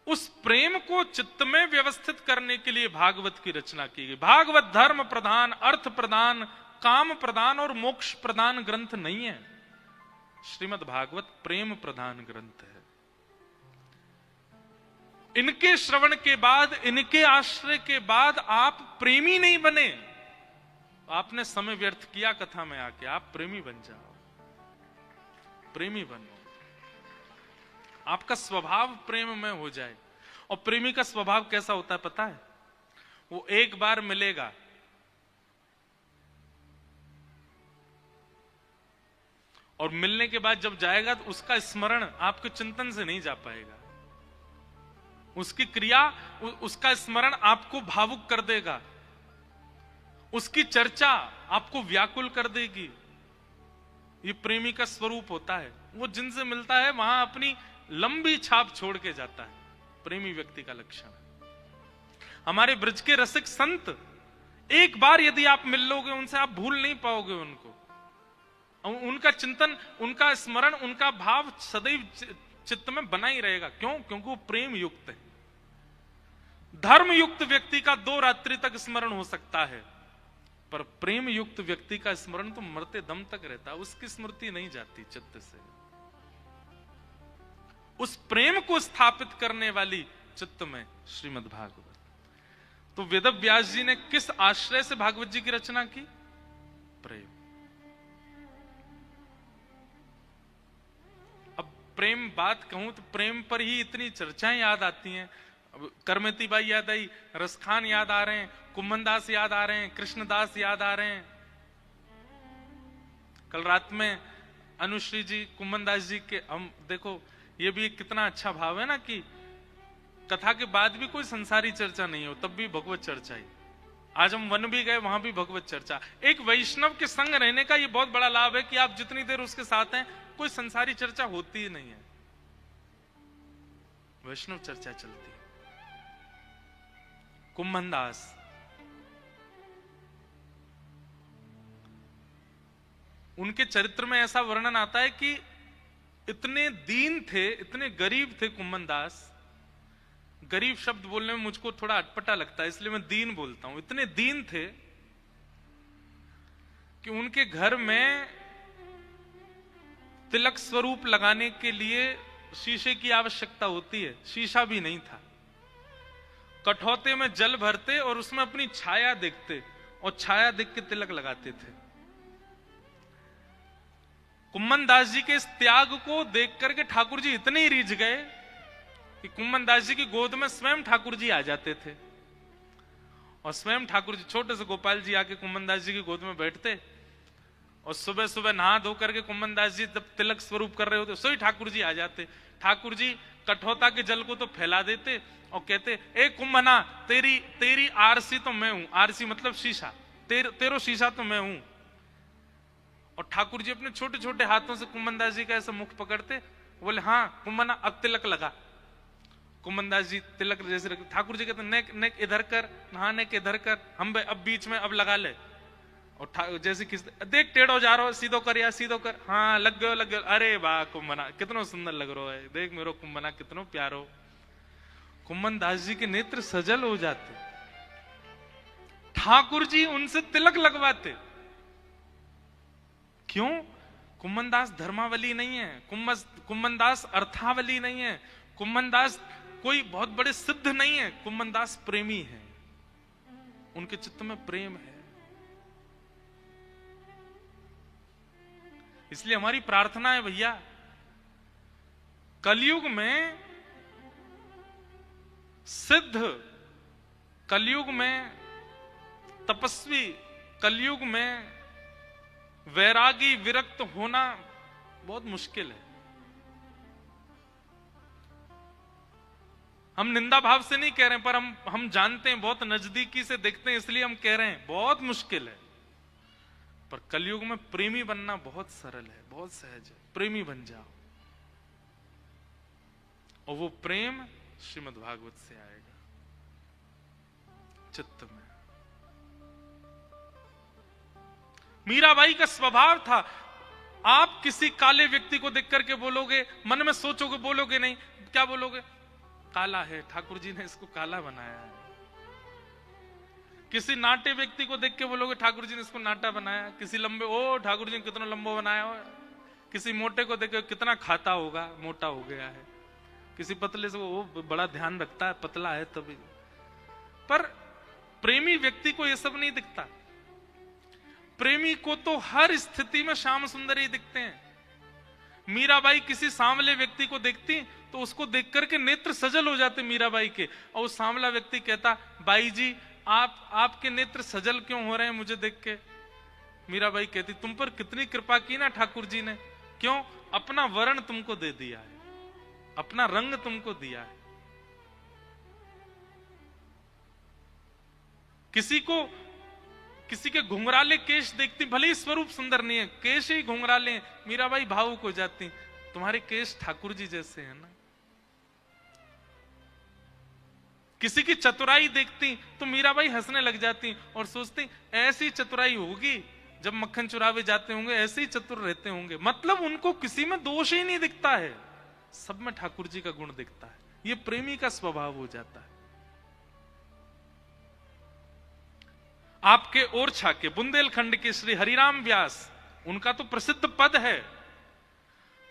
उस प्रेम को चित्त में व्यवस्थित करने के लिए भागवत की रचना की गई। भागवत धर्म प्रधान, अर्थ प्रधान, काम प्रधान और मोक्ष प्रधान ग्रंथ नहीं है। श्रीमद् भागवत प्रेम प्रधान ग्रंथ है। इनके श्रवण के बाद, इनके आश्रय के बाद आप प्रेमी नहीं बने, आपने समय व्यर्थ किया कथा में आके। आप प्रेमी बन जाओ, प्रेमी बनो, आपका स्वभाव प्रेम में हो जाए। और प्रेमी का स्वभाव कैसा होता है पता है? वो एक बार मिलेगा, और मिलने के बाद जब जाएगा तो उसका स्मरण आपके चिंतन से नहीं जा पाएगा। उसकी क्रिया, उसका स्मरण आपको भावुक कर देगा, उसकी चर्चा आपको व्याकुल कर देगी। ये प्रेमी का स्वरूप होता है। वो जिनसे मिलता है वहां अपनी लंबी छाप छोड़ के जाता है। प्रेमी व्यक्ति का लक्षण है। हमारे ब्रज के रसिक संत, एक बार यदि आप मिल लोगे उनसे, आप भूल नहीं पाओगे उनको। उनका चिंतन, उनका स्मरण, उनका भाव सदैव चित्त में बना ही रहेगा। क्यों? क्योंकि वो प्रेम युक्त है। धर्म युक्त व्यक्ति का 2 रात्रि तक स्मरण हो सकता है, पर प्रेम युक्त व्यक्ति का स्मरण तो मरते दम तक रहता है। उसकी स्मृति नहीं जाती चित्त से। उस प्रेम को स्थापित करने वाली चित्त में श्रीमद् भागवत। तो वेद व्यास जी ने किस आश्रय से भागवत जी की रचना की? प्रेम। अब प्रेम बात कहूं तो प्रेम पर ही इतनी चर्चाएं याद आती हैं। अब करमती बाई याद आई, रसखान याद आ रहे हैं, कुम्मनदास याद आ रहे हैं, कृष्णदास याद आ रहे हैं। कल रात में अनुश्री जी, कुम्मनदास जी के, हम देखो ये भी एक कितना अच्छा भाव है ना कि कथा के बाद भी कोई संसारी चर्चा नहीं हो, तब भी भगवत चर्चा ही। आज हम वन भी गए, वहां भी भगवत चर्चा। एक वैष्णव के संग रहने का ये बहुत बड़ा लाभ है कि आप जितनी देर उसके साथ हैं, कोई संसारी चर्चा होती ही नहीं है, वैष्णव चर्चा चलती है। कुम्मनदास, उनके चरित्र में ऐसा वर्णन आता है कि इतने दीन थे, इतने गरीब थे कुम्मनदास। गरीब शब्द बोलने में मुझको थोड़ा अटपटा लगता है, इसलिए मैं दीन बोलता हूं। इतने दीन थे कि उनके घर में तिलक स्वरूप लगाने के लिए शीशे की आवश्यकता होती है, शीशा भी नहीं था। कठौते में जल भरते और उसमें अपनी छाया देखते, और छाया देख के तिलक लगाते थे। कुम्मनदास जी के इस त्याग को देख करके ठाकुर जी इतने ही रीझ गए कि कुम्मनदास जी की गोद में स्वयं ठाकुर जी आ जाते थे। और स्वयं ठाकुर जी, छोटे से गोपाल जी आके कुम्मनदास जी की गोद में बैठते, और सुबह सुबह नहा धो करके कुम्मनदास जी जब तिलक स्वरूप कर रहे होते, सोई ठाकुर जी आ जाते। ठाकुर जी कठौता के जल को तो फैला देते और कहते, ए कुम्मना, तेरी आरसी तो मैं हूं। आरसी मतलब शीशा, तेरो शीशा तो मैं हूं। और ठाकुर जी अपने छोटे छोटे हाथों से कुम्मनदास जी का ऐसा मुख पकड़ते, बोले हाँ कुम्मना अब तिलक लगा। कुम्मनदास जी तिलक जैसे रखते, ठाकुर जी कहते नेक नेक इधर कर, हाँ नेक इधर कर, हम अब बीच में अब लगा ले। और जैसे किस देख टेढ़ो जा रहा हो, सीधो कर या सीधो कर, हाँ लग गयो लग गयो। अरे वाह कुम्मना कितनो सुंदर लग रहा है, देख मेरो कुम्मना कितनो प्यारो। कुम्मनदास जी के नेत्र सजल हो जाते, ठाकुर जी उनसे तिलक लगवाते। क्यों? कुम्मनदास धर्मावली नहीं है, कुम्मनदास अर्थावली नहीं है, कुम्मनदास कोई बहुत बड़े सिद्ध नहीं है, कुम्मनदास प्रेमी है। उनके चित्त में प्रेम है। इसलिए हमारी प्रार्थना है भैया, कलयुग में सिद्ध, कलयुग में तपस्वी, कलयुग में वैरागी, विरक्त होना बहुत मुश्किल है। हम निंदा भाव से नहीं कह रहे हैं, पर हम जानते हैं, बहुत नजदीकी से देखते हैं, इसलिए हम कह रहे हैं बहुत मुश्किल है। पर कलयुग में प्रेमी बनना बहुत सरल है, बहुत सहज है। प्रेमी बन जाओ, और वो प्रेम श्रीमद् भागवत से आएगा। चित्त में। मीराबाई का स्वभाव था, आप किसी काले व्यक्ति को देख करके बोलोगे, मन में सोचोगे, बोलोगे नहीं, क्या बोलोगे? काला है, ठाकुर जी ने इसको काला बनाया है। किसी नाटे व्यक्ति को देख के बोलोगे, ठाकुर जी ने इसको नाटा बनाया। किसी लंबे, ओ ठाकुर जी ने कितना लंबा बनाया हो। किसी मोटे को देख के कितना खाता होगा, मोटा हो गया है। किसी पतले से, वो बड़ा ध्यान रखता है, पतला है तभी। पर प्रेमी व्यक्ति को यह सब नहीं दिखता। प्रेमी को तो हर स्थिति में श्याम सुंदर ही दिखते हैं। मीराबाई किसी सांवले व्यक्ति को देखती तो उसको देख करके नेत्र सजल हो जाते मीराबाई के, और उस सांवला व्यक्ति कहता, बाई जी आपके नेत्र सजल क्यों हो रहे हैं मुझे देख के? मीराबाई कहती, तुम पर कितनी कृपा की ना ठाकुर जी ने। क्यों? अपना वर्ण तुमको दे दिया है, अपना रंग तुमको दिया है। किसी के घुंघराले केश देखती, भले ही स्वरूप सुंदर नहीं है, केश ही घुंघराले, मीराबाई भावुक हो जाती, तुम्हारे केश ठाकुर जी जैसे हैं ना। किसी की चतुराई देखती तो मीराबाई हंसने लग जाती और सोचती, ऐसी चतुराई होगी जब मक्खन चुरावे जाते होंगे, ऐसे ही चतुर रहते होंगे। मतलब उनको किसी में दोष ही नहीं दिखता है, सब में ठाकुर जी का गुण दिखता है। ये प्रेमी का स्वभाव हो जाता है। आपके ओरछा के बुंदेलखंड के श्री हरिराम व्यास, उनका तो प्रसिद्ध पद है।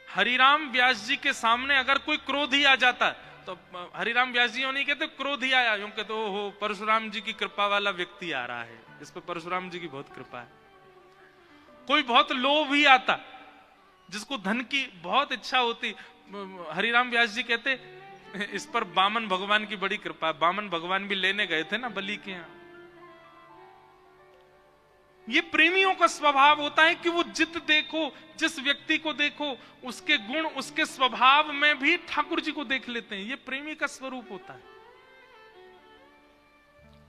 हरिराम व्यास जी के सामने अगर कोई क्रोधी आ जाता है तो हरिराम व्यास जी नहीं कहते क्रोध ही आया, यूं कहते ओहो परशुराम जी की कृपा वाला व्यक्ति आ रहा है, इस पर परशुराम जी की बहुत कृपा है। कोई बहुत लोभ ही आता, जिसको धन की बहुत इच्छा होती, हरिराम व्यास जी कहते इस पर बामन भगवान की बड़ी कृपा। बामन भगवान भी लेने गए थे ना बलि के यहां। ये प्रेमियों का स्वभाव होता है कि वो जित देखो, जिस व्यक्ति को देखो, उसके गुण, उसके स्वभाव में भी ठाकुर जी को देख लेते हैं। ये प्रेमी का स्वरूप होता है।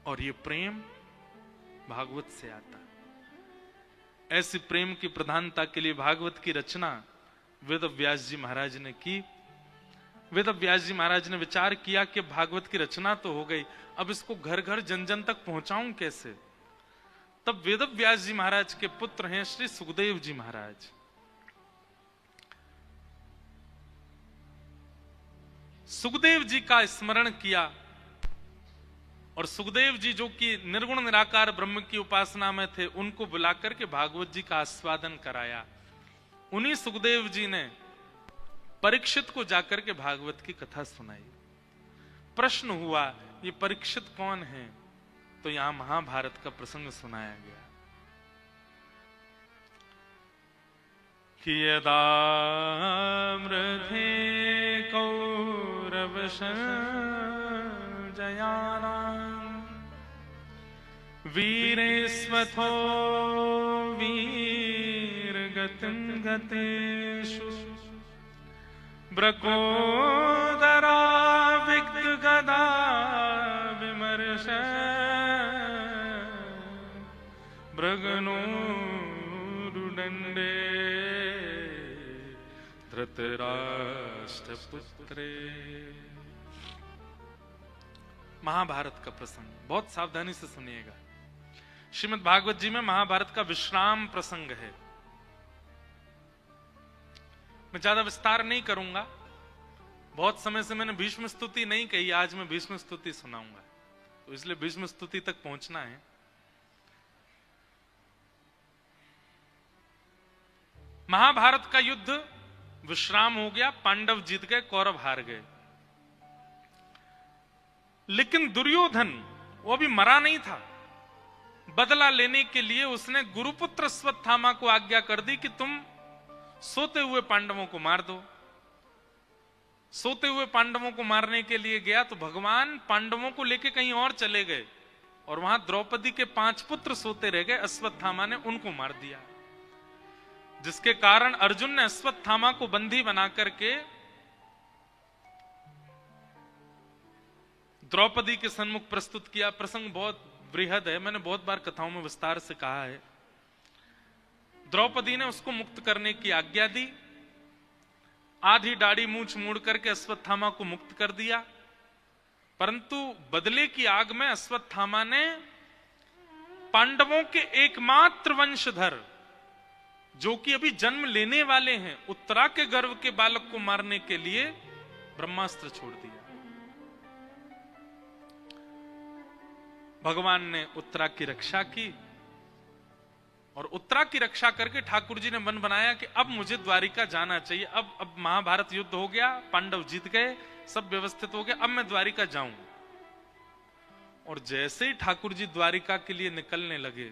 और ये प्रेम भागवत से आता है। ऐसी प्रेम की प्रधानता के लिए भागवत की रचना वेद व्यास जी महाराज ने की। वेद व्यास जी महाराज ने विचार किया कि भागवत की रचना तो हो गई, अब इसको घर घर जन जन तक पहुंचाऊं कैसे? तब वेद व्यास जी महाराज के पुत्र हैं श्री सुखदेव जी महाराज। सुखदेव जी का स्मरण किया और सुखदेव जी जो कि निर्गुण निराकार ब्रह्म की उपासना में थे, उनको बुलाकर के भागवत जी का आस्वादन कराया। उन्हीं सुखदेव जी ने परीक्षित को जाकर के भागवत की कथा सुनाई। प्रश्न हुआ ये परीक्षित कौन है? तो यहां महाभारत का प्रसंग सुनाया गया कि यदा मृधे कौरव जयानां वीरेस्वथो वीरगतिं गतेषु ब्रकोदरा विगदा विमर्श भृगनोरुदंडे धृतराष्ट्रपुत्रे। महाभारत का प्रसंग बहुत सावधानी से सुनिएगा। श्रीमद् भागवत जी में महाभारत का विश्राम प्रसंग है। मैं ज्यादा विस्तार नहीं करूंगा। बहुत समय से मैंने भीष्म स्तुति नहीं कही, आज मैं भीष्म स्तुति सुनाऊंगा, तो इसलिए भीष्म स्तुति तक पहुंचना है। महाभारत का युद्ध विश्राम हो गया, पांडव जीत गए, कौरव हार गए। लेकिन दुर्योधन वो भी मरा नहीं था। बदला लेने के लिए उसने गुरुपुत्र अश्वत्थामा को आज्ञा कर दी कि तुम सोते हुए पांडवों को मार दो। सोते हुए पांडवों को मारने के लिए गया तो भगवान पांडवों को लेके कहीं और चले गए और वहां द्रौपदी के 5 पुत्र सोते रह गए। अश्वत्थामा ने उनको मार दिया, जिसके कारण अर्जुन ने अश्वत्थामा को बंदी बना करके द्रौपदी के सन्मुख प्रस्तुत किया। प्रसंग बहुत बृहद है, मैंने बहुत बार कथाओं में विस्तार से कहा है। द्रौपदी ने उसको मुक्त करने की आज्ञा दी। आधी दाढ़ी मूंछ मोड़ करके अश्वत्थामा को मुक्त कर दिया परंतु बदले की आग में अश्वत्थामा ने पांडवों के एकमात्र वंशधर, जो कि अभी जन्म लेने वाले हैं, उत्तरा के गर्भ के बालक को मारने के लिए ब्रह्मास्त्र छोड़ दिया। भगवान ने उत्तरा की रक्षा की और उत्तरा की रक्षा करके ठाकुर जी ने मन बनाया कि अब मुझे द्वारिका जाना चाहिए। अब महाभारत युद्ध हो गया, पांडव जीत गए, सब व्यवस्थित हो गया, अब मैं द्वारिका जाऊं। और जैसे ही ठाकुर जी द्वारिका के लिए निकलने लगे,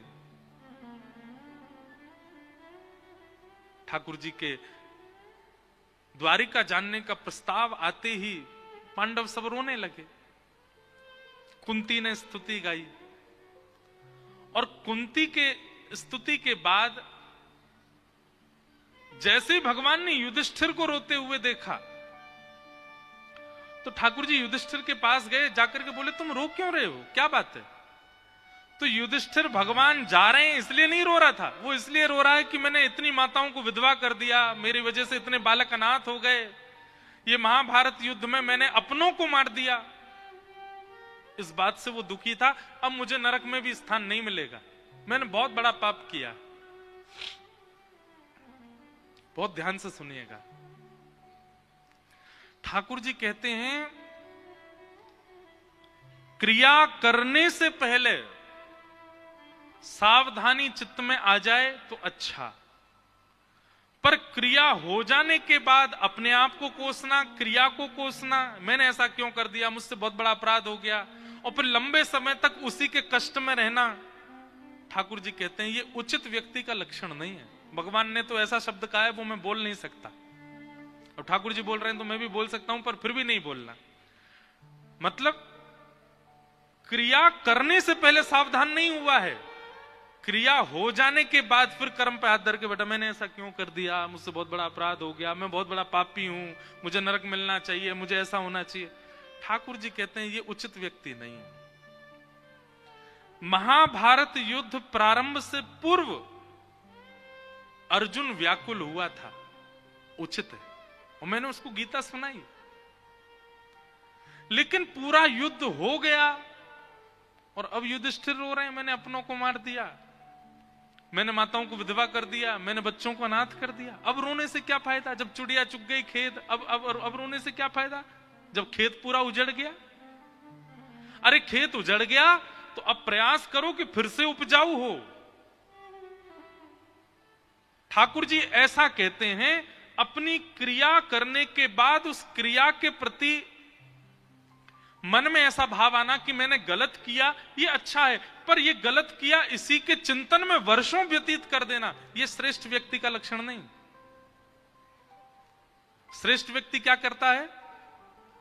ठाकुर जी के द्वारिका जाने का प्रस्ताव आते ही पांडव सब रोने लगे। कुंती ने स्तुति गाई और कुंती के स्तुति के बाद जैसे ही भगवान ने युधिष्ठिर को रोते हुए देखा तो ठाकुर जी युधिष्ठिर के पास गए, जाकर के बोले तुम रो क्यों रहे हो, क्या बात है? तो युधिष्ठिर भगवान जा रहे हैं इसलिए नहीं रो रहा था, वो इसलिए रो रहा है कि मैंने इतनी माताओं को विधवा कर दिया, मेरी वजह से इतने बालक अनाथ हो गए, ये महाभारत युद्ध में मैंने अपनों को मार दिया, इस बात से वो दुखी था। अब मुझे नरक में भी स्थान नहीं मिलेगा, मैंने बहुत बड़ा पाप किया। बहुत ध्यान से सुनिएगा, ठाकुर जी कहते हैं क्रिया करने से पहले सावधानी चित्त में आ जाए तो अच्छा, पर क्रिया हो जाने के बाद अपने आप को कोसना, क्रिया को कोसना, मैंने ऐसा क्यों कर दिया, मुझसे बहुत बड़ा अपराध हो गया, और फिर लंबे समय तक उसी के कष्ट में रहना, ठाकुर जी कहते हैं ये उचित व्यक्ति का लक्षण नहीं है। भगवान ने तो ऐसा शब्द कहा है वो मैं बोल नहीं सकता, और ठाकुर जी बोल रहे हैं तो मैं भी बोल सकता हूं, पर फिर भी नहीं बोलना। मतलब क्रिया करने से पहले सावधान नहीं हुआ है, क्रिया हो जाने के बाद फिर कर्म पे हाथ धर के बेटा मैंने ऐसा क्यों कर दिया, मुझसे बहुत बड़ा अपराध हो गया, मैं बहुत बड़ा पापी हूं, मुझे नरक मिलना चाहिए, मुझे ऐसा होना चाहिए। ठाकुर जी कहते हैं ये उचित व्यक्ति नहीं है। महाभारत युद्ध प्रारंभ से पूर्व अर्जुन व्याकुल हुआ था, उचित है, और मैंने उसको गीता सुनाई। लेकिन पूरा युद्ध हो गया और अब युधिष्ठिर रो रहे हैं मैंने अपनों को मार दिया, मैंने माताओं को विधवा कर दिया, मैंने बच्चों को अनाथ कर दिया। अब रोने से क्या फायदा, जब चिड़िया चुग गई खेत, अब रोने से क्या फायदा, जब खेत पूरा उजड़ गया। अरे खेत उजड़ गया तो अब प्रयास करो कि फिर से उपजाऊ हो। ठाकुर जी ऐसा कहते हैं, अपनी क्रिया करने के बाद उस क्रिया के प्रति मन में ऐसा भाव आना कि मैंने गलत किया, ये अच्छा है, पर ये गलत किया इसी के चिंतन में वर्षों व्यतीत कर देना, ये श्रेष्ठ व्यक्ति का लक्षण नहीं। श्रेष्ठ व्यक्ति क्या करता है,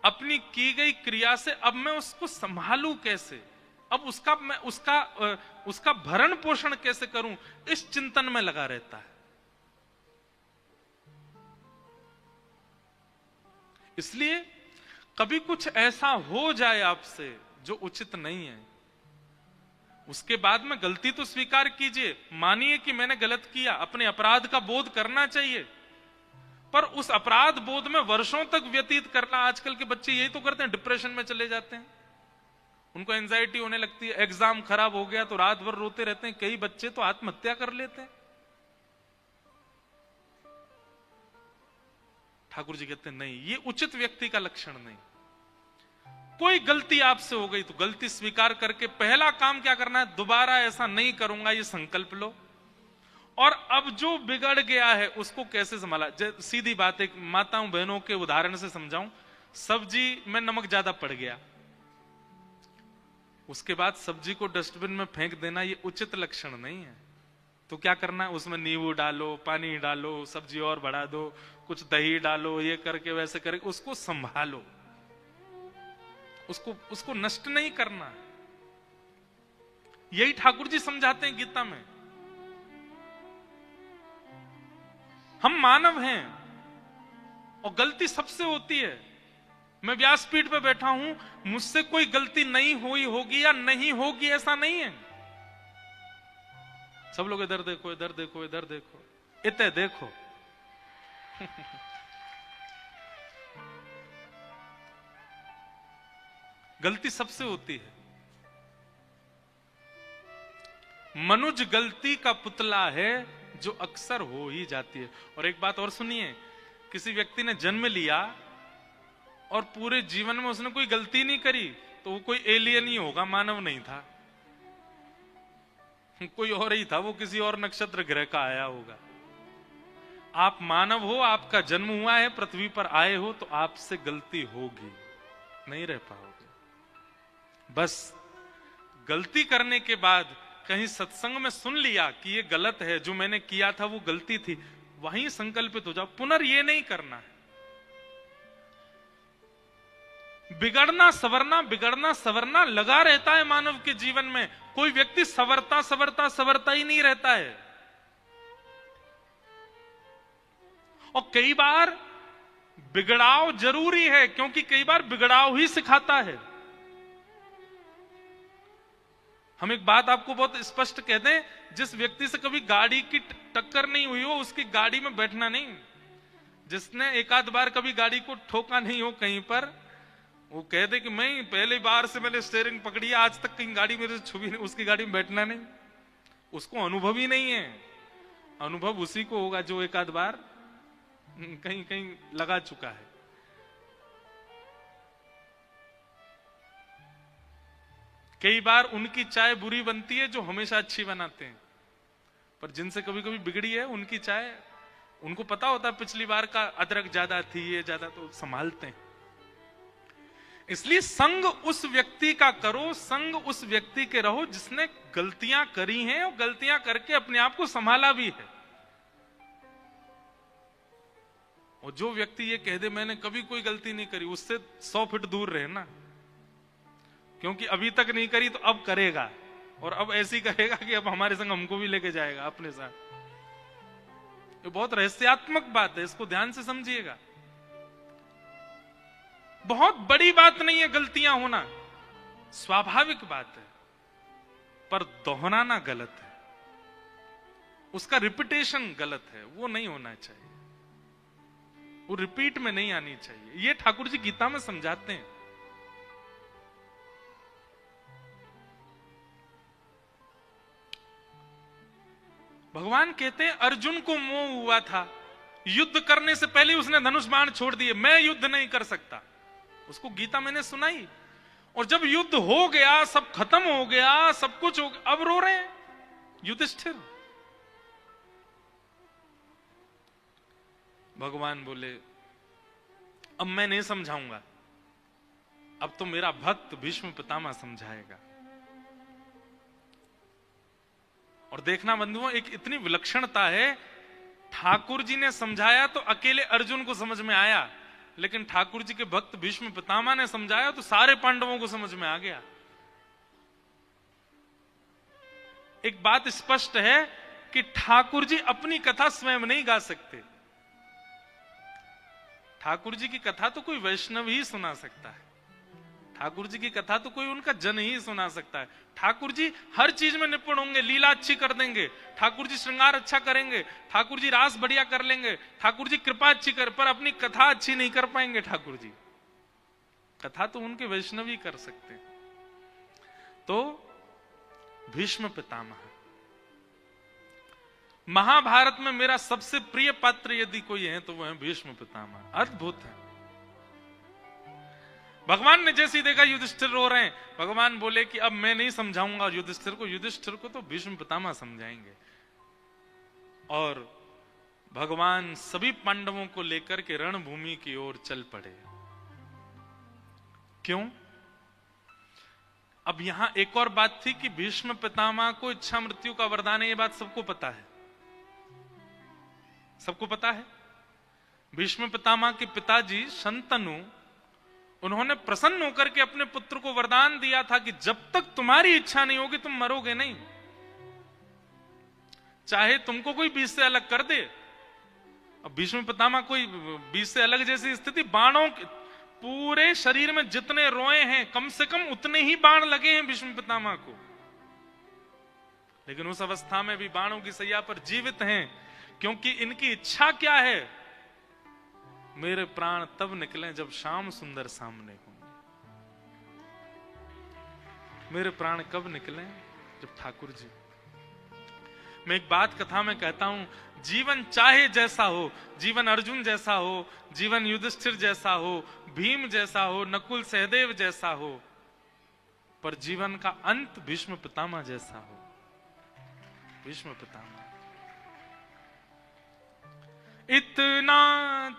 अपनी की गई क्रिया से अब मैं उसको संभालूं कैसे, अब उसका भरण पोषण कैसे करूं, इस चिंतन में लगा रहता है। इसलिए कभी कुछ ऐसा हो जाए आपसे जो उचित नहीं है, उसके बाद में गलती तो स्वीकार कीजिए, मानिए कि मैंने गलत किया, अपने अपराध का बोध करना चाहिए, पर उस अपराध बोध में वर्षों तक व्यतीत करना, आजकल के बच्चे यही तो करते हैं, डिप्रेशन में चले जाते हैं, उनको एंजाइटी होने लगती है, एग्जाम खराब हो गया तो रात भर रोते रहते हैं, कई बच्चे तो आत्महत्या कर लेते हैं। ठाकुर जी कहते हैं नहीं, ये उचित व्यक्ति का लक्षण नहीं। कोई गलती आपसे हो गई तो गलती स्वीकार करके पहला काम क्या करना है, दोबारा ऐसा नहीं करूंगा ये संकल्प लो, और अब जो बिगड़ गया है उसको कैसे संभाला। सीधी बात एक माताओं बहनों के उदाहरण से समझाऊं, सब्जी में नमक ज्यादा पड़ गया, उसके बाद सब्जी को डस्टबिन में फेंक देना ये उचित लक्षण नहीं है। तो क्या करना है, उसमें नींबू डालो, पानी डालो, सब्जी और बढ़ा दो, कुछ दही डालो, ये करके वैसे करके उसको संभालो, उसको नष्ट नहीं करना। यही ठाकुर जी समझाते हैं गीता में। हम मानव हैं और गलती सबसे होती है। मैं व्यासपीठ पे बैठा हूं, मुझसे कोई गलती नहीं हुई होगी या नहीं होगी ऐसा नहीं है। सब लोग इधर देखो, इधर देखो, इधर देखो, इतने देखो। गलती सबसे होती है। मनुज गलती का पुतला है जो अक्सर हो ही जाती है। और एक बात और सुनिए, किसी व्यक्ति ने जन्म लिया और पूरे जीवन में उसने कोई गलती नहीं करी तो वो कोई एलियन ही होगा, मानव नहीं था, कोई और ही था, वो किसी और नक्षत्र ग्रह का आया होगा। आप मानव हो, आपका जन्म हुआ है, पृथ्वी पर आए हो, तो आपसे गलती होगी, नहीं रह पाओगे। बस गलती करने के बाद कहीं सत्संग में सुन लिया कि ये गलत है, जो मैंने किया था वो गलती थी, वहीं संकल्पित हो जाओ, पुनर् ये नहीं करना है। बिगड़ना सवरना लगा रहता है मानव के जीवन में। कोई व्यक्ति सवरता ही नहीं रहता है। और कई बार बिगड़ाव जरूरी है, क्योंकि कई बार बिगड़ाव ही सिखाता है। हम एक बात आपको बहुत स्पष्ट कह दें, जिस व्यक्ति से कभी गाड़ी की टक्कर नहीं हुई हो उसकी गाड़ी में बैठना नहीं। जिसने एक आध बार कभी गाड़ी को ठोका नहीं हो कहीं पर, वो कह दे कि मैं पहली बार से मैंने स्टीयरिंग पकड़ी, आज तक कहीं गाड़ी मेरे से छुई नहीं, उसकी गाड़ी में बैठना नहीं। उसको अनुभव ही नहीं है। अनुभव उसी को होगा जो एक आध बार कहीं कहीं लगा चुका है। कई बार उनकी चाय बुरी बनती है जो हमेशा अच्छी बनाते हैं, पर जिनसे कभी कभी बिगड़ी है उनकी चाय, उनको पता होता है पिछली बार का अदरक ज्यादा थी, ये ज्यादा, तो संभालते हैं। इसलिए संग उस व्यक्ति का करो, संग उस व्यक्ति के रहो जिसने गलतियां करी हैं और गलतियां करके अपने आप को संभाला भी है। और जो व्यक्ति ये कह दे मैंने कभी कोई गलती नहीं करी, उससे 100 फीट दूर रहे ना, क्योंकि अभी तक नहीं करी तो अब करेगा, और अब ऐसी करेगा कि अब हमारे संग हमको भी लेके जाएगा अपने साथ। ये बहुत रहस्यात्मक बात है, इसको ध्यान से समझिएगा। बहुत बड़ी बात नहीं है गलतियां होना, स्वाभाविक बात है, पर दोहराना गलत है, उसका रिपीटेशन गलत है, वो नहीं होना चाहिए, वो रिपीट में नहीं आनी चाहिए। ये ठाकुर जी गीता में समझाते हैं। भगवान कहते हैं अर्जुन को मोह हुआ था, युद्ध करने से पहले उसने धनुष बाण छोड़ दिए, मैं युद्ध नहीं कर सकता। उसको गीता मैंने सुनाई, और जब युद्ध हो गया, सब खत्म हो गया, सब कुछ हो गया, अब रो रहे हैं युधिष्ठिर। भगवान बोले अब मैं नहीं समझाऊंगा, अब तो मेरा भक्त भीष्म पितामह समझाएगा। और देखना बंधुओं, एक इतनी विलक्षणता है, ठाकुर जी ने समझाया तो अकेले अर्जुन को समझ में आया, लेकिन ठाकुर जी के भक्त भीष्म पितामह ने समझाया तो सारे पांडवों को समझ में आ गया। एक बात स्पष्ट है कि ठाकुर जी अपनी कथा स्वयं नहीं गा सकते। ठाकुर जी की कथा तो कोई वैष्णव ही सुना सकता है, ठाकुर जी की कथा तो कोई उनका जन ही सुना सकता है। ठाकुर जी हर चीज में निपुण होंगे, लीला अच्छी कर देंगे, ठाकुर जी श्रृंगार अच्छा करेंगे, ठाकुर जी रास बढ़िया कर लेंगे, ठाकुर जी कृपा अच्छी कर, पर अपनी कथा अच्छी नहीं कर पाएंगे। ठाकुर जी कथा तो उनके वैष्णव ही कर सकते हैं। तो भीष्म पितामह, महाभारत में मेरा सबसे प्रिय पात्र यदि कोई है तो वह है भीष्म पितामह। अद्भुत है। भगवान ने जैसे ही देखा युधिष्ठिर रो रहे हैं, भगवान बोले कि अब मैं नहीं समझाऊंगा युधिष्ठिर को तो भीष्म पितामह समझाएंगे। और भगवान सभी पांडवों को लेकर के रणभूमि की ओर चल पड़े। क्यों? अब यहां एक और बात थी कि भीष्म पितामह को इच्छा मृत्यु का वरदान है, ये बात सबको पता है, सबको पता है। भीष्म पितामह के पिताजी शंतनु, उन्होंने प्रसन्न होकर के अपने पुत्र को वरदान दिया था कि जब तक तुम्हारी इच्छा नहीं होगी तुम मरोगे नहीं, चाहे तुमको कोई बीच से अलग कर दे। अब भीष्म पितामह कोई बीच से अलग जैसी स्थिति, बाणों पूरे शरीर में जितने रोए हैं कम से कम उतने ही बाण लगे हैं भीष्म पितामह को, लेकिन उस अवस्था में भी बाणों की सैया पर जीवित हैं, क्योंकि इनकी इच्छा क्या है, मेरे प्राण तब निकले जब श्याम सुंदर सामने होंगे। मेरे प्राण कब निकले? जब ठाकुर जी। मैं एक बात कथा में कहता हूं, जीवन चाहे जैसा हो, जीवन अर्जुन जैसा हो, जीवन युधिष्ठिर जैसा हो, भीम जैसा हो, नकुल सहदेव जैसा हो, पर जीवन का अंत भीष्म पितामह जैसा हो। भीष्म पितामह। इतना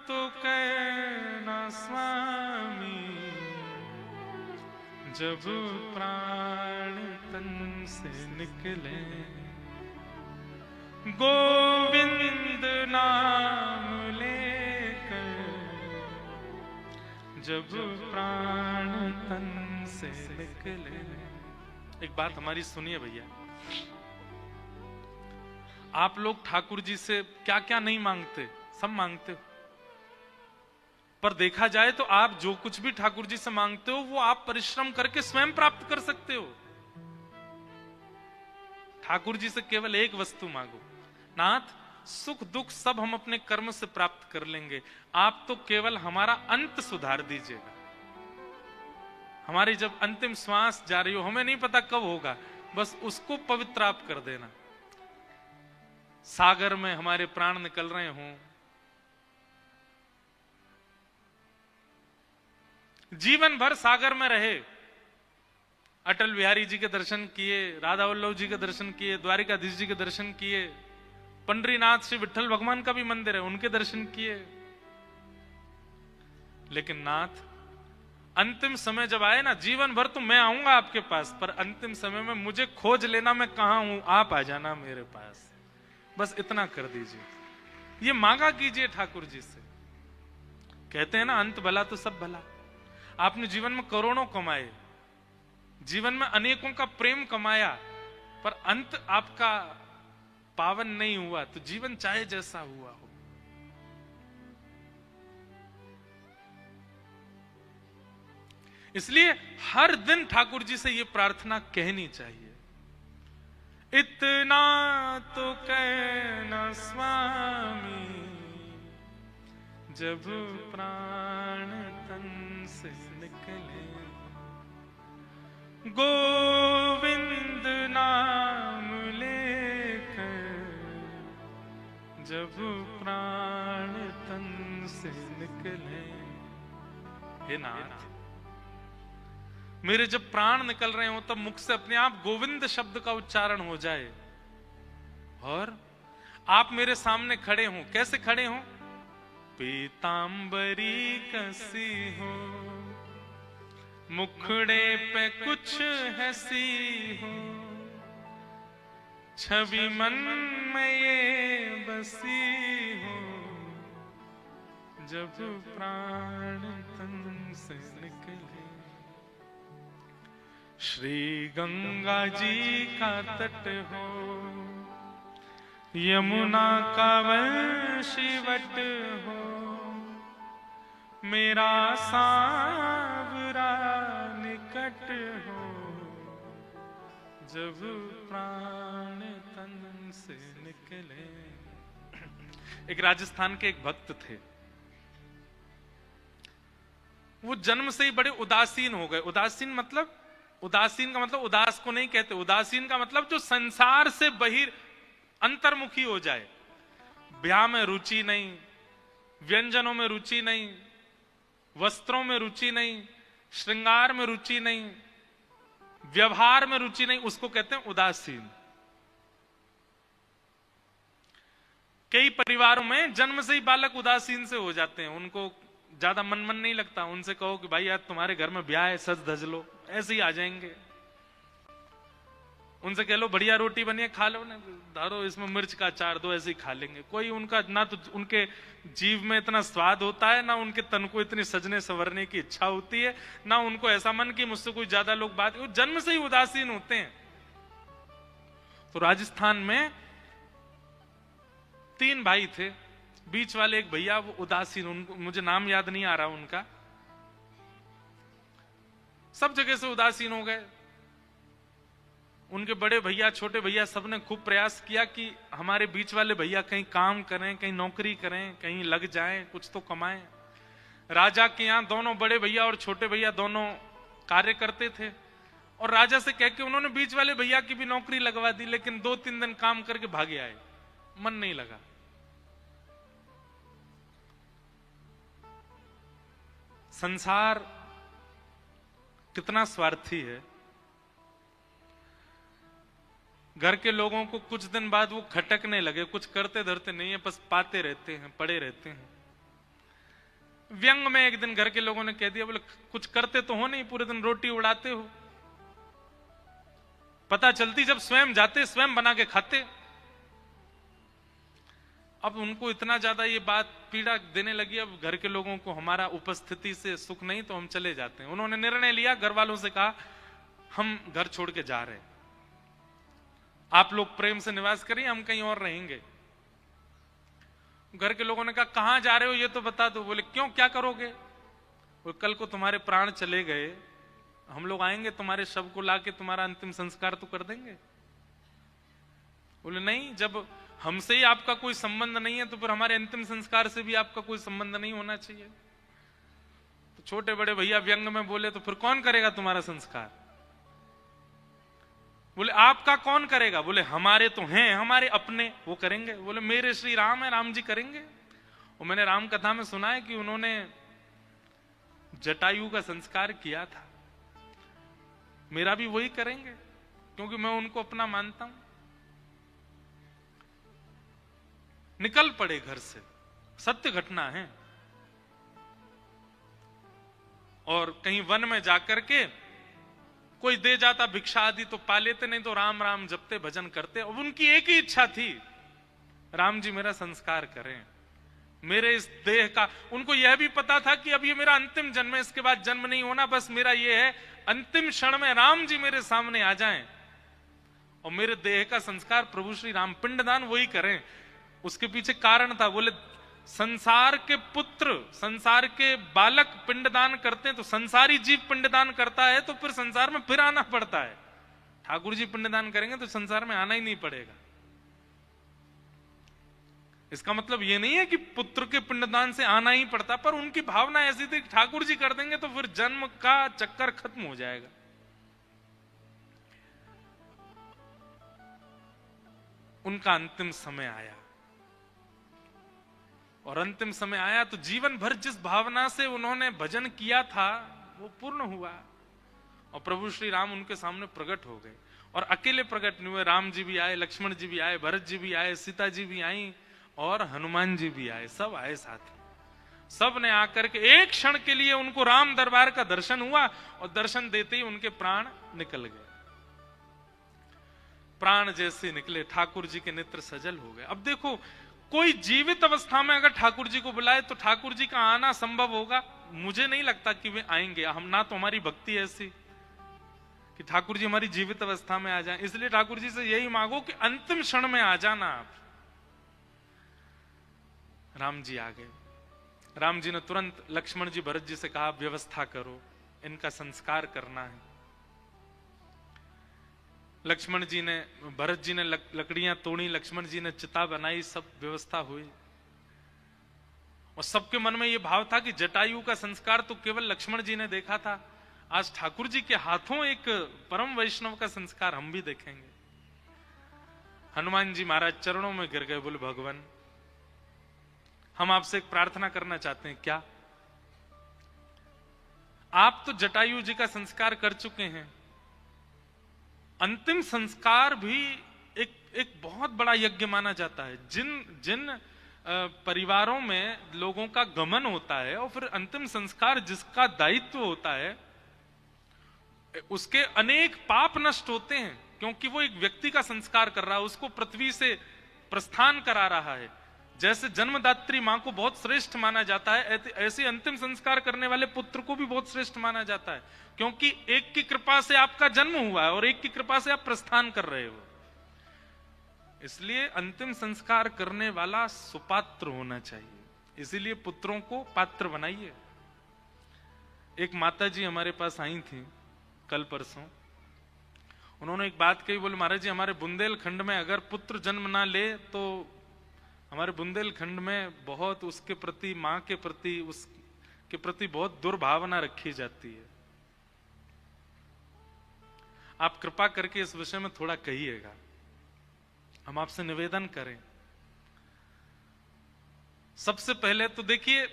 तो कहना स्वामी, जब प्राण तन से निकले, गोविंद नाम लेकर, जब प्राण तन से निकले। एक बात हमारी सुनिए भैया, आप लोग ठाकुर जी से क्या क्या नहीं मांगते, सब मांगते हो। पर देखा जाए तो आप जो कुछ भी ठाकुर जी से मांगते हो वो आप परिश्रम करके स्वयं प्राप्त कर सकते हो। ठाकुर जी से केवल एक वस्तु मांगो, नाथ सुख दुख सब हम अपने कर्म से प्राप्त कर लेंगे, आप तो केवल हमारा अंत सुधार दीजिएगा। हमारी जब अंतिम श्वास जा रही हो, हमें नहीं पता कब होगा, बस उसको पवित्र आप कर देना। सागर में हमारे प्राण निकल रहे हों, जीवन भर सागर में रहे, अटल बिहारी जी के दर्शन किए, राधा वल्लभ जी के दर्शन किए, द्वारिकाधीश जी के दर्शन किए, पंडरीनाथ श्री विठल भगवान का भी मंदिर है, उनके दर्शन किए, लेकिन नाथ अंतिम समय जब आए ना, जीवन भर तो मैं आऊंगा आपके पास, पर अंतिम समय में मुझे खोज लेना, मैं कहां हूं, आप आ जाना मेरे पास, बस इतना कर दीजिए। ये मांगा कीजिए ठाकुर जी से। कहते हैं ना, अंत भला तो सब भला। आपने जीवन में करोड़ों कमाए, जीवन में अनेकों का प्रेम कमाया, पर अंत आपका पावन नहीं हुआ, तो जीवन चाहे जैसा हुआ हो। इसलिए हर दिन ठाकुर जी से यह प्रार्थना कहनी चाहिए, इतना तो कहना स्वामी, जब प्राण तन से निकले, गोविंद नाम लेकर, जब प्राण तन से निकले। हे नाथ, मेरे जब प्राण निकल रहे हो तब मुख से अपने आप गोविंद शब्द का उच्चारण हो जाए, और आप मेरे सामने खड़े हो। कैसे खड़े हो? पीतांबरी कसी हो, मुखड़े पे कुछ हंसी हो, छवि मन में ये बसी हो, जब प्राण तन से निकले। श्री गंगा जी का तट हो, यमुना का वंशीवट हो, मेरा सांवरा निकट हो, जब प्राण तन से निकले। एक राजस्थान के एक भक्त थे, वो जन्म से ही बड़े उदासीन हो गए। उदासीन का मतलब उदास को नहीं कहते, उदासीन का मतलब जो संसार से बहिर अंतर्मुखी हो जाए। ब्याह में रुचि नहीं, व्यंजनों में रुचि नहीं, वस्त्रों में रुचि नहीं, श्रृंगार में रुचि नहीं, व्यवहार में रुचि नहीं, उसको कहते हैं उदासीन। कई परिवारों में जन्म से ही बालक उदासीन से हो जाते हैं, उनको ज्यादा मन नहीं लगता। उनसे कहो कि भाई आज तुम्हारे घर में ब्याह है, सज धज लो, ऐसे ही आ जाएंगे। उनसे कह लो बढ़िया रोटी बनी है, खा लो ना, धारो इसमें मिर्च का अचार दो, ऐसे ही खा लेंगे। कोई उनका ना तो उनके जीव में इतना स्वाद होता है, ना उनके तन को इतनी सजने संवरने की इच्छा होती है, ना उनको ऐसा मन कि मुझसे कोई ज्यादा लोग बात, वो जन्म से ही उदासीन होते हैं। तो राजस्थान में 3 भाई थे, बीच वाले एक भैया वो उदासीन, उनको मुझे नाम याद नहीं आ रहा उनका, सब जगह से उदासीन हो गए। उनके बड़े भैया, छोटे भैया, सबने खूब प्रयास किया कि हमारे बीच वाले भैया कहीं काम करें, कहीं नौकरी करें, कहीं लग जाएं, कुछ तो कमाएं। राजा के यहाँ दोनों बड़े भैया और छोटे भैया दोनों कार्य करते थे, और राजा से कह के उन्होंने बीच वाले भैया की भी नौकरी लगवा दी, लेकिन 2-3 दिन काम करके भागे आए, मन नहीं लगा। संसार कितना स्वार्थी है। घर के लोगों को कुछ दिन बाद वो खटकने लगे, कुछ करते धरते नहीं है, बस पाते रहते हैं, पड़े रहते हैं। व्यंग में एक दिन घर के लोगों ने कह दिया, बोले कुछ करते तो हो नहीं, पूरे दिन रोटी उड़ाते हो। पता चलती जब स्वयं जाते, स्वयं बना के खाते। अब उनको इतना ज्यादा ये बात पीड़ा देने लगी, अब घर के लोगों को हमारा उपस्थिति से सुख नहीं, तो हम चले जाते हैं। उन्होंने निर्णय लिया, घर वालों से कहा हम घर छोड़ के जा रहे हैं, आप लोग प्रेम से निवास करिए, हम कहीं और रहेंगे। घर के लोगों ने कहा कहां जा रहे हो ये तो बता दो। बोले क्यों, क्या करोगे? बोले कल को तुम्हारे प्राण चले गए, हम लोग आएंगे तुम्हारे शव को लाके तुम्हारा अंतिम संस्कार तो कर देंगे। बोले नहीं, जब हमसे ही आपका कोई संबंध नहीं है तो फिर हमारे अंतिम संस्कार से भी आपका कोई संबंध नहीं होना चाहिए। तो छोटे बड़े भैया व्यंग में बोले तो फिर कौन करेगा तुम्हारा संस्कार? बोले आपका कौन करेगा? बोले हमारे तो हैं, हमारे अपने, वो करेंगे। बोले मेरे श्री राम है, राम जी करेंगे। और मैंने राम कथा में सुना है कि उन्होंने जटायु का संस्कार किया था, मेरा भी वही करेंगे क्योंकि मैं उनको अपना मानता हूं। निकल पड़े घर से, सत्य घटना है। और कहीं वन में जाकर के कोई दे जाता भिक्षा आदि तो पा लेते, नहीं तो राम राम जपते भजन करते। और उनकी एक ही इच्छा थी, राम जी मेरा संस्कार करें, मेरे इस देह का। उनको यह भी पता था कि अब ये मेरा अंतिम जन्म है, इसके बाद जन्म नहीं होना, बस मेरा ये है अंतिम क्षण में राम जी मेरे सामने आ जाएं और मेरे देह का संस्कार प्रभु श्री राम पिंडदान वही करें। उसके पीछे कारण था, बोले संसार के पुत्र, संसार के बालक पिंडदान करते हैं तो संसारी जीव पिंडदान करता है तो फिर संसार में फिर आना पड़ता है। ठाकुर जी पिंडदान करेंगे तो संसार में आना ही नहीं पड़ेगा। इसका मतलब यह नहीं है कि पुत्र के पिंडदान से आना ही पड़ता, पर उनकी भावना ऐसी थी कि ठाकुर जी कर देंगे तो फिर जन्म का चक्कर खत्म हो जाएगा। उनका अंतिम समय आया, और अंतिम समय आया तो जीवन भर जिस भावना से उन्होंने भजन किया था वो पूर्ण हुआ, और प्रभु श्री राम उनके सामने प्रकट हो गए। और अकेले प्रकट नहीं हुए, राम जी भी आए, लक्ष्मण जी भी आए, भरत जी भी आए, सीता जी भी आई और हनुमान जी भी आए, सब आए साथ में। सब ने आकर के एक क्षण के लिए उनको राम दरबार का दर्शन हुआ, और दर्शन देते ही उनके प्राण निकल गए। प्राण जैसे निकले, ठाकुर जी के नेत्र सजल हो गए। अब देखो, कोई जीवित अवस्था में अगर ठाकुर जी को बुलाए तो ठाकुर जी का आना संभव होगा? मुझे नहीं लगता कि वे आएंगे। हम ना तो हमारी भक्ति ऐसी कि ठाकुर जी हमारी जीवित अवस्था में आ जाएं। इसलिए ठाकुर जी से यही मांगो कि अंतिम क्षण में आ जाना आप। राम जी आ गए। राम जी ने तुरंत लक्ष्मण जी भरत जी से कहा व्यवस्था करो, इनका संस्कार करना है। लक्ष्मण जी ने, भरत जी ने लकड़ियां तोड़ी, लक्ष्मण जी ने चिता बनाई, सब व्यवस्था हुई। और सबके मन में यह भाव था कि जटायु का संस्कार तो केवल लक्ष्मण जी ने देखा था, आज ठाकुर जी के हाथों एक परम वैष्णव का संस्कार हम भी देखेंगे। हनुमान जी महाराज चरणों में गिर गए, बोले भगवान हम आपसे एक प्रार्थना करना चाहते हैं। क्या? आप तो जटायु जी का संस्कार कर चुके हैं, अंतिम संस्कार भी एक बहुत बड़ा यज्ञ माना जाता है। जिन परिवारों में लोगों का गमन होता है और फिर अंतिम संस्कार जिसका दायित्व होता है, उसके अनेक पाप नष्ट होते हैं, क्योंकि वो एक व्यक्ति का संस्कार कर रहा है, उसको पृथ्वी से प्रस्थान करा रहा है। जैसे जन्मदात्री मां को बहुत श्रेष्ठ माना जाता है, ऐसे अंतिम संस्कार करने वाले पुत्र को भी बहुत श्रेष्ठ माना जाता है, क्योंकि एक की कृपा से आपका जन्म हुआ है और एक की कृपा से आप प्रस्थान कर रहे हो। इसलिए अंतिम संस्कार करने वाला सुपात्र होना चाहिए, इसीलिए पुत्रों को पात्र बनाइए। एक माता जी हमारे पास आई थी कल परसों, उन्होंने एक बात कही, बोले महाराज जी हमारे बुंदेलखंड में अगर पुत्र जन्म ना ले तो हमारे बुंदेलखंड में बहुत उसके प्रति, मां के प्रति, उसके प्रति बहुत दुर्भावना रखी जाती है। आप कृपा करके इस विषय में थोड़ा कहिएगा, हम आपसे निवेदन करें। सबसे पहले तो देखिए,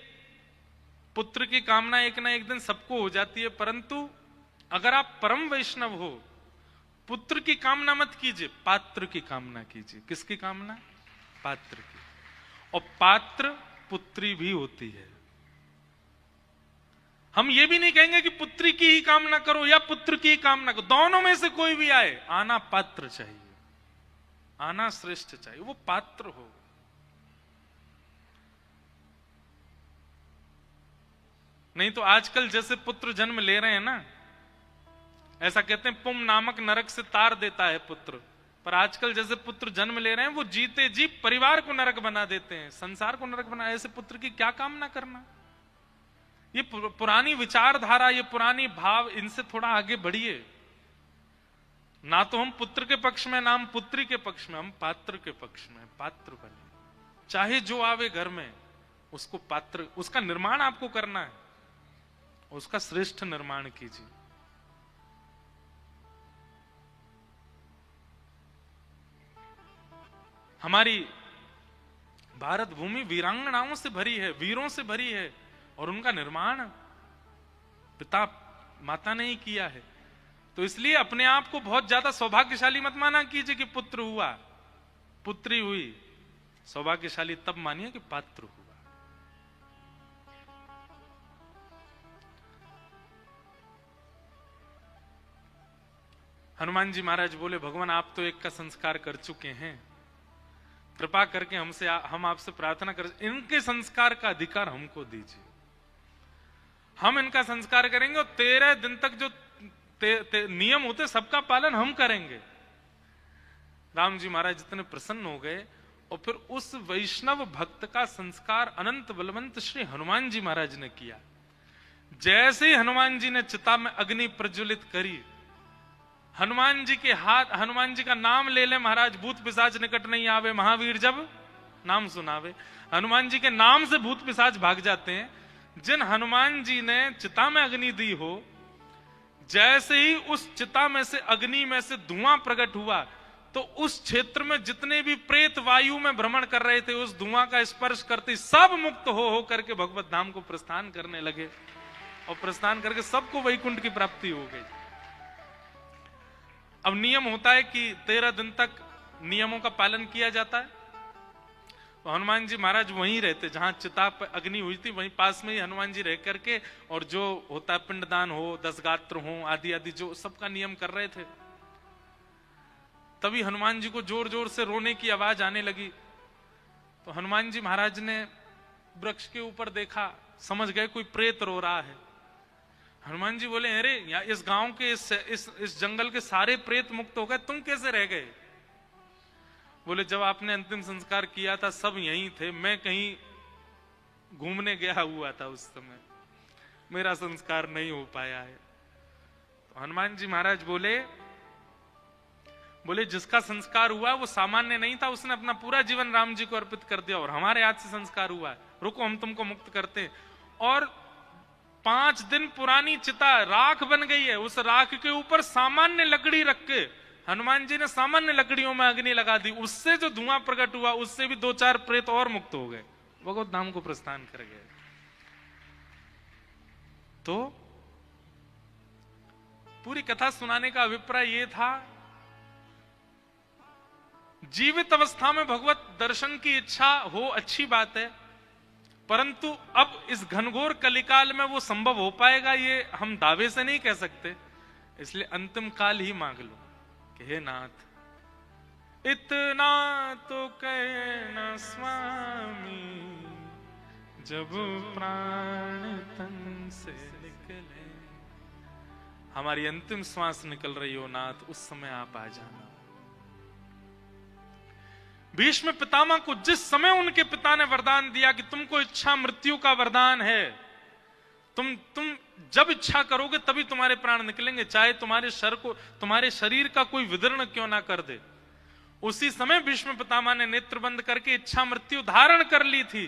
पुत्र की कामना एक ना एक दिन सबको हो जाती है, परंतु अगर आप परम वैष्णव हो, पुत्र की कामना मत कीजिए, पात्र की कामना कीजिए। किसकी कामना? पात्र की। और पात्र पुत्री भी होती है। हम ये भी नहीं कहेंगे कि पुत्री की ही कामना करो या पुत्र की ही कामना करो, दोनों में से कोई भी आए, आना पात्र चाहिए, आना श्रेष्ठ चाहिए, वो पात्र हो। नहीं तो आजकल जैसे पुत्र जन्म ले रहे हैं ना, ऐसा कहते हैं पुम नामक नरक से तार देता है पुत्र, पर आजकल जैसे पुत्र जन्म ले रहे हैं वो जीते जी परिवार को नरक बना देते हैं, संसार को नरक बना। ऐसे पुत्र की क्या कामना करना? ये पुरानी विचारधारा, ये पुरानी भाव, इनसे थोड़ा आगे बढ़िए। ना तो हम पुत्र के पक्ष में, ना हम पुत्री के पक्ष में, हम पात्र के पक्ष में। पात्र बने, चाहे जो आवे घर में उसको पात्र, उसका निर्माण आपको करना है, उसका श्रेष्ठ निर्माण कीजिए। हमारी भारत भूमि वीरांगनाओं से भरी है, वीरों से भरी है, और उनका निर्माण पिता माता ने ही किया है। तो इसलिए अपने आप को बहुत ज्यादा सौभाग्यशाली मत माना कीजिए कि पुत्र हुआ, पुत्री हुई। सौभाग्यशाली तब मानिए कि पात्र हुआ। हनुमान जी महाराज बोले, भगवान आप तो एक का संस्कार कर चुके हैं, कृपा करके हम आपसे प्रार्थना कर, इनके संस्कार का अधिकार हमको दीजिए, हम इनका संस्कार करेंगे और 13 दिन तक जो नियम होते सबका पालन हम करेंगे। राम जी महाराज जितने प्रसन्न हो गए, और फिर उस वैष्णव भक्त का संस्कार अनंत बलवंत श्री हनुमान जी महाराज ने किया। जैसे ही हनुमान जी ने चिता में अग्नि प्रज्वलित करी, हनुमान जी के हाथ, हनुमान जी का नाम ले ले महाराज, भूत पिशाच निकट नहीं आवे, महावीर जब नाम सुनावे। हनुमान जी के नाम से भूत पिशाच भाग जाते हैं। जिन हनुमान जी ने चिता में अग्नि दी हो, जैसे ही उस चिता में से, अग्नि में से धुआं प्रकट हुआ, तो उस क्षेत्र में जितने भी प्रेत वायु में भ्रमण कर रहे थे, उस धुआं का स्पर्श करते सब मुक्त हो करके भगवत धाम को प्रस्थान करने लगे, और प्रस्थान करके सबको वैकुंठ की प्राप्ति हो गई। अब नियम होता है कि 13 दिन तक नियमों का पालन किया जाता है। तो हनुमान जी महाराज वहीं रहते, जहां चिता पर अग्नि हुई थी, वहीं पास में ही हनुमान जी रह करके, और जो होता है पिंडदान हो, 10 गात्र हो, आदि आदि जो सबका नियम कर रहे थे। तभी हनुमान जी को जोर जोर से रोने की आवाज आने लगी। तो हनुमान जी महाराज ने वृक्ष के ऊपर देखा, समझ गए कोई प्रेत रो रहा है। हनुमान जी बोले, अरे इस गांव के, इस जंगल के सारे प्रेत मुक्त हो गए, तुम कैसे रह गए? बोले, जब आपने अंतिम संस्कार किया था सब यहीं थे, मैं कहीं घूमने गया हुआ था उस समय, मेरा संस्कार नहीं हो पाया है। तो हनुमान जी महाराज बोले जिसका संस्कार हुआ वो सामान्य नहीं था, उसने अपना पूरा जीवन राम जी को अर्पित कर दिया, और हमारे हाथ से संस्कार हुआ है, रुको हम तुमको मुक्त करते हैं। और 5 दिन पुरानी चिता राख बन गई है, उस राख के ऊपर सामान्य लकड़ी रख के हनुमान जी ने सामान्य लकड़ियों में अग्नि लगा दी, उससे जो धुआं प्रकट हुआ उससे भी 2-4 प्रेत और मुक्त हो गए, भगवत धाम को प्रस्थान कर गए। तो पूरी कथा सुनाने का अभिप्राय यह था, जीवित अवस्था में भगवत दर्शन की इच्छा हो अच्छी बात है, परंतु अब इस घनघोर कलिकाल में वो संभव हो पाएगा ये हम दावे से नहीं कह सकते। इसलिए अंतिम काल ही मांग लो कि हे नाथ, इतना तो कहना स्वामी, जब प्राण तन से निकले, हमारी अंतिम श्वास निकल रही हो नाथ, उस समय आप आ जाना। भीष्म पितामह को जिस समय उनके पिता ने वरदान दिया कि तुमको इच्छा मृत्यु का वरदान है, तुम जब इच्छा करोगे तभी तुम्हारे प्राण निकलेंगे, चाहे तुम्हारे शरीर का कोई विदर्ण क्यों ना कर दे, उसी समय भीष्म पितामह ने नेत्र बंद करके इच्छा मृत्यु धारण कर ली थी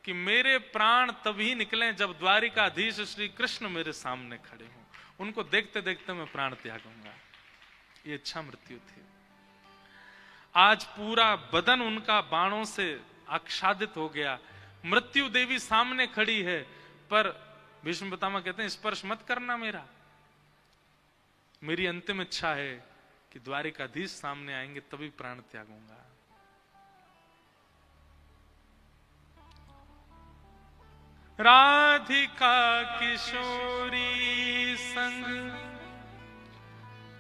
कि मेरे प्राण तभी निकलें जब द्वारिकाधीश श्री कृष्ण मेरे सामने खड़े हों, उनको देखते देखते मैं प्राण त्यागूंगा। ये इच्छा मृत्यु थी। आज पूरा बदन उनका बाणों से आच्छादित हो गया, मृत्यु देवी सामने खड़ी है, पर भीष्म पितामह कहते हैं स्पर्श मत करना मेरा, मेरी अंतिम इच्छा है कि द्वारिकाधीश सामने आएंगे तभी प्राण त्यागूंगा। राधिका किशोरी संग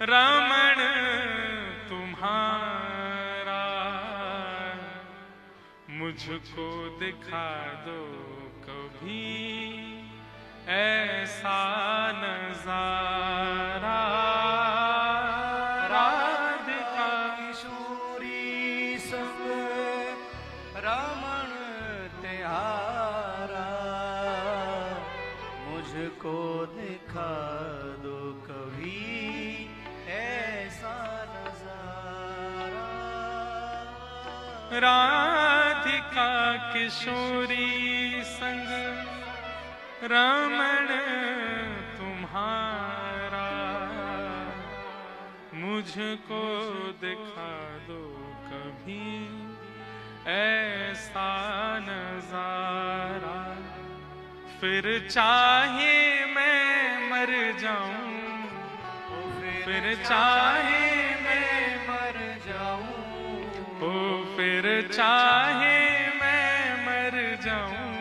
रमण तुम्हारा, मुझको दिखा दो कभी ऐसा नजारा। राधिका किशोरी संग रमण त्यारा, मुझको दिखा दो कभी ऐसा नजारा। राधिका किशोरी संग रमण तुम्हारा, मुझको दिखा दो कभी ऐसा नजारा। फिर चाहे मैं मर जाऊं, फिर चाहे मैं मर जाऊं, ओ फिर चाहे मैं मर जाऊं,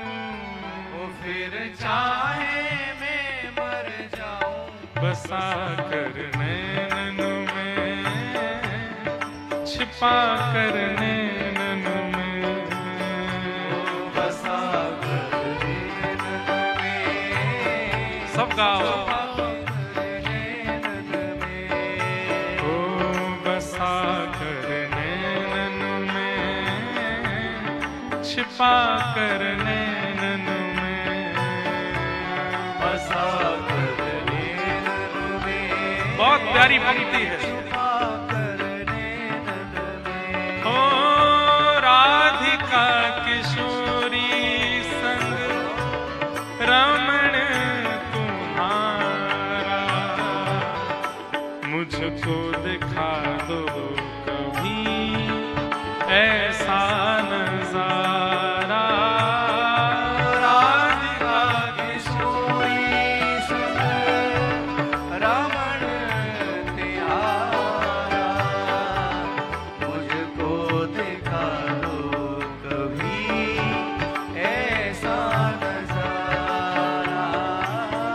ओ फिर चाहे मैं मर जाऊं, बसा कर नैनन में, छिपा कर नैनन में, बसा कर नैनन में, सब गाओ। बसा कर नैनन में, छिपा कर नैनन में, बसा कर नैनन में। बहुत प्यारी पंक्ति है। छुपा कर नैनन में। ओ राधिका किशोरी संग रमण तुम्हारा, मुझको दिखा दो कभी ऐसा नजारा। राधिका किशोरी संग रमण त्यारा, मुझको दिखा दो कभी ऐसा नजारा।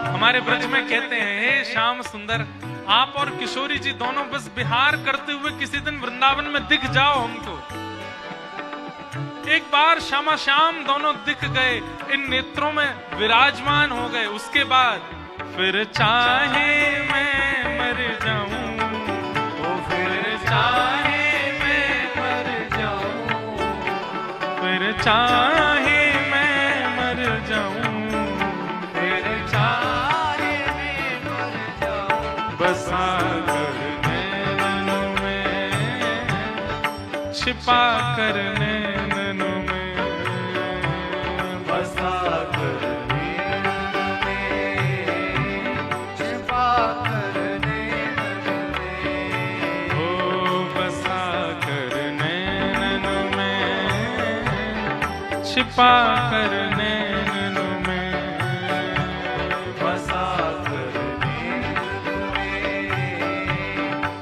हमारे ब्रज में कहते हैं, हे श्याम सुंदर, आप और किशोरी जी दोनों बस विहार करते हुए किसी दिन वृंदावन में दिख जाओ हमको। एक बार श्यामा श्याम दोनों दिख गए, इन नेत्रों में विराजमान हो गए, उसके बाद फिर चाहे मैं मर जाऊं, ओ फिर चाहे मैं मर जाऊं, फिर चाहे मैं मर जाऊं, फिर चाहे मैं मर जाऊं, बसा कर नैनन में, छिपा कर नैनन में, बसा कर नैनन में, छिपा कर नैनन में, ओ बसा कर नैनन में, छिपा कर नैनन में, बसा कर नैनन में,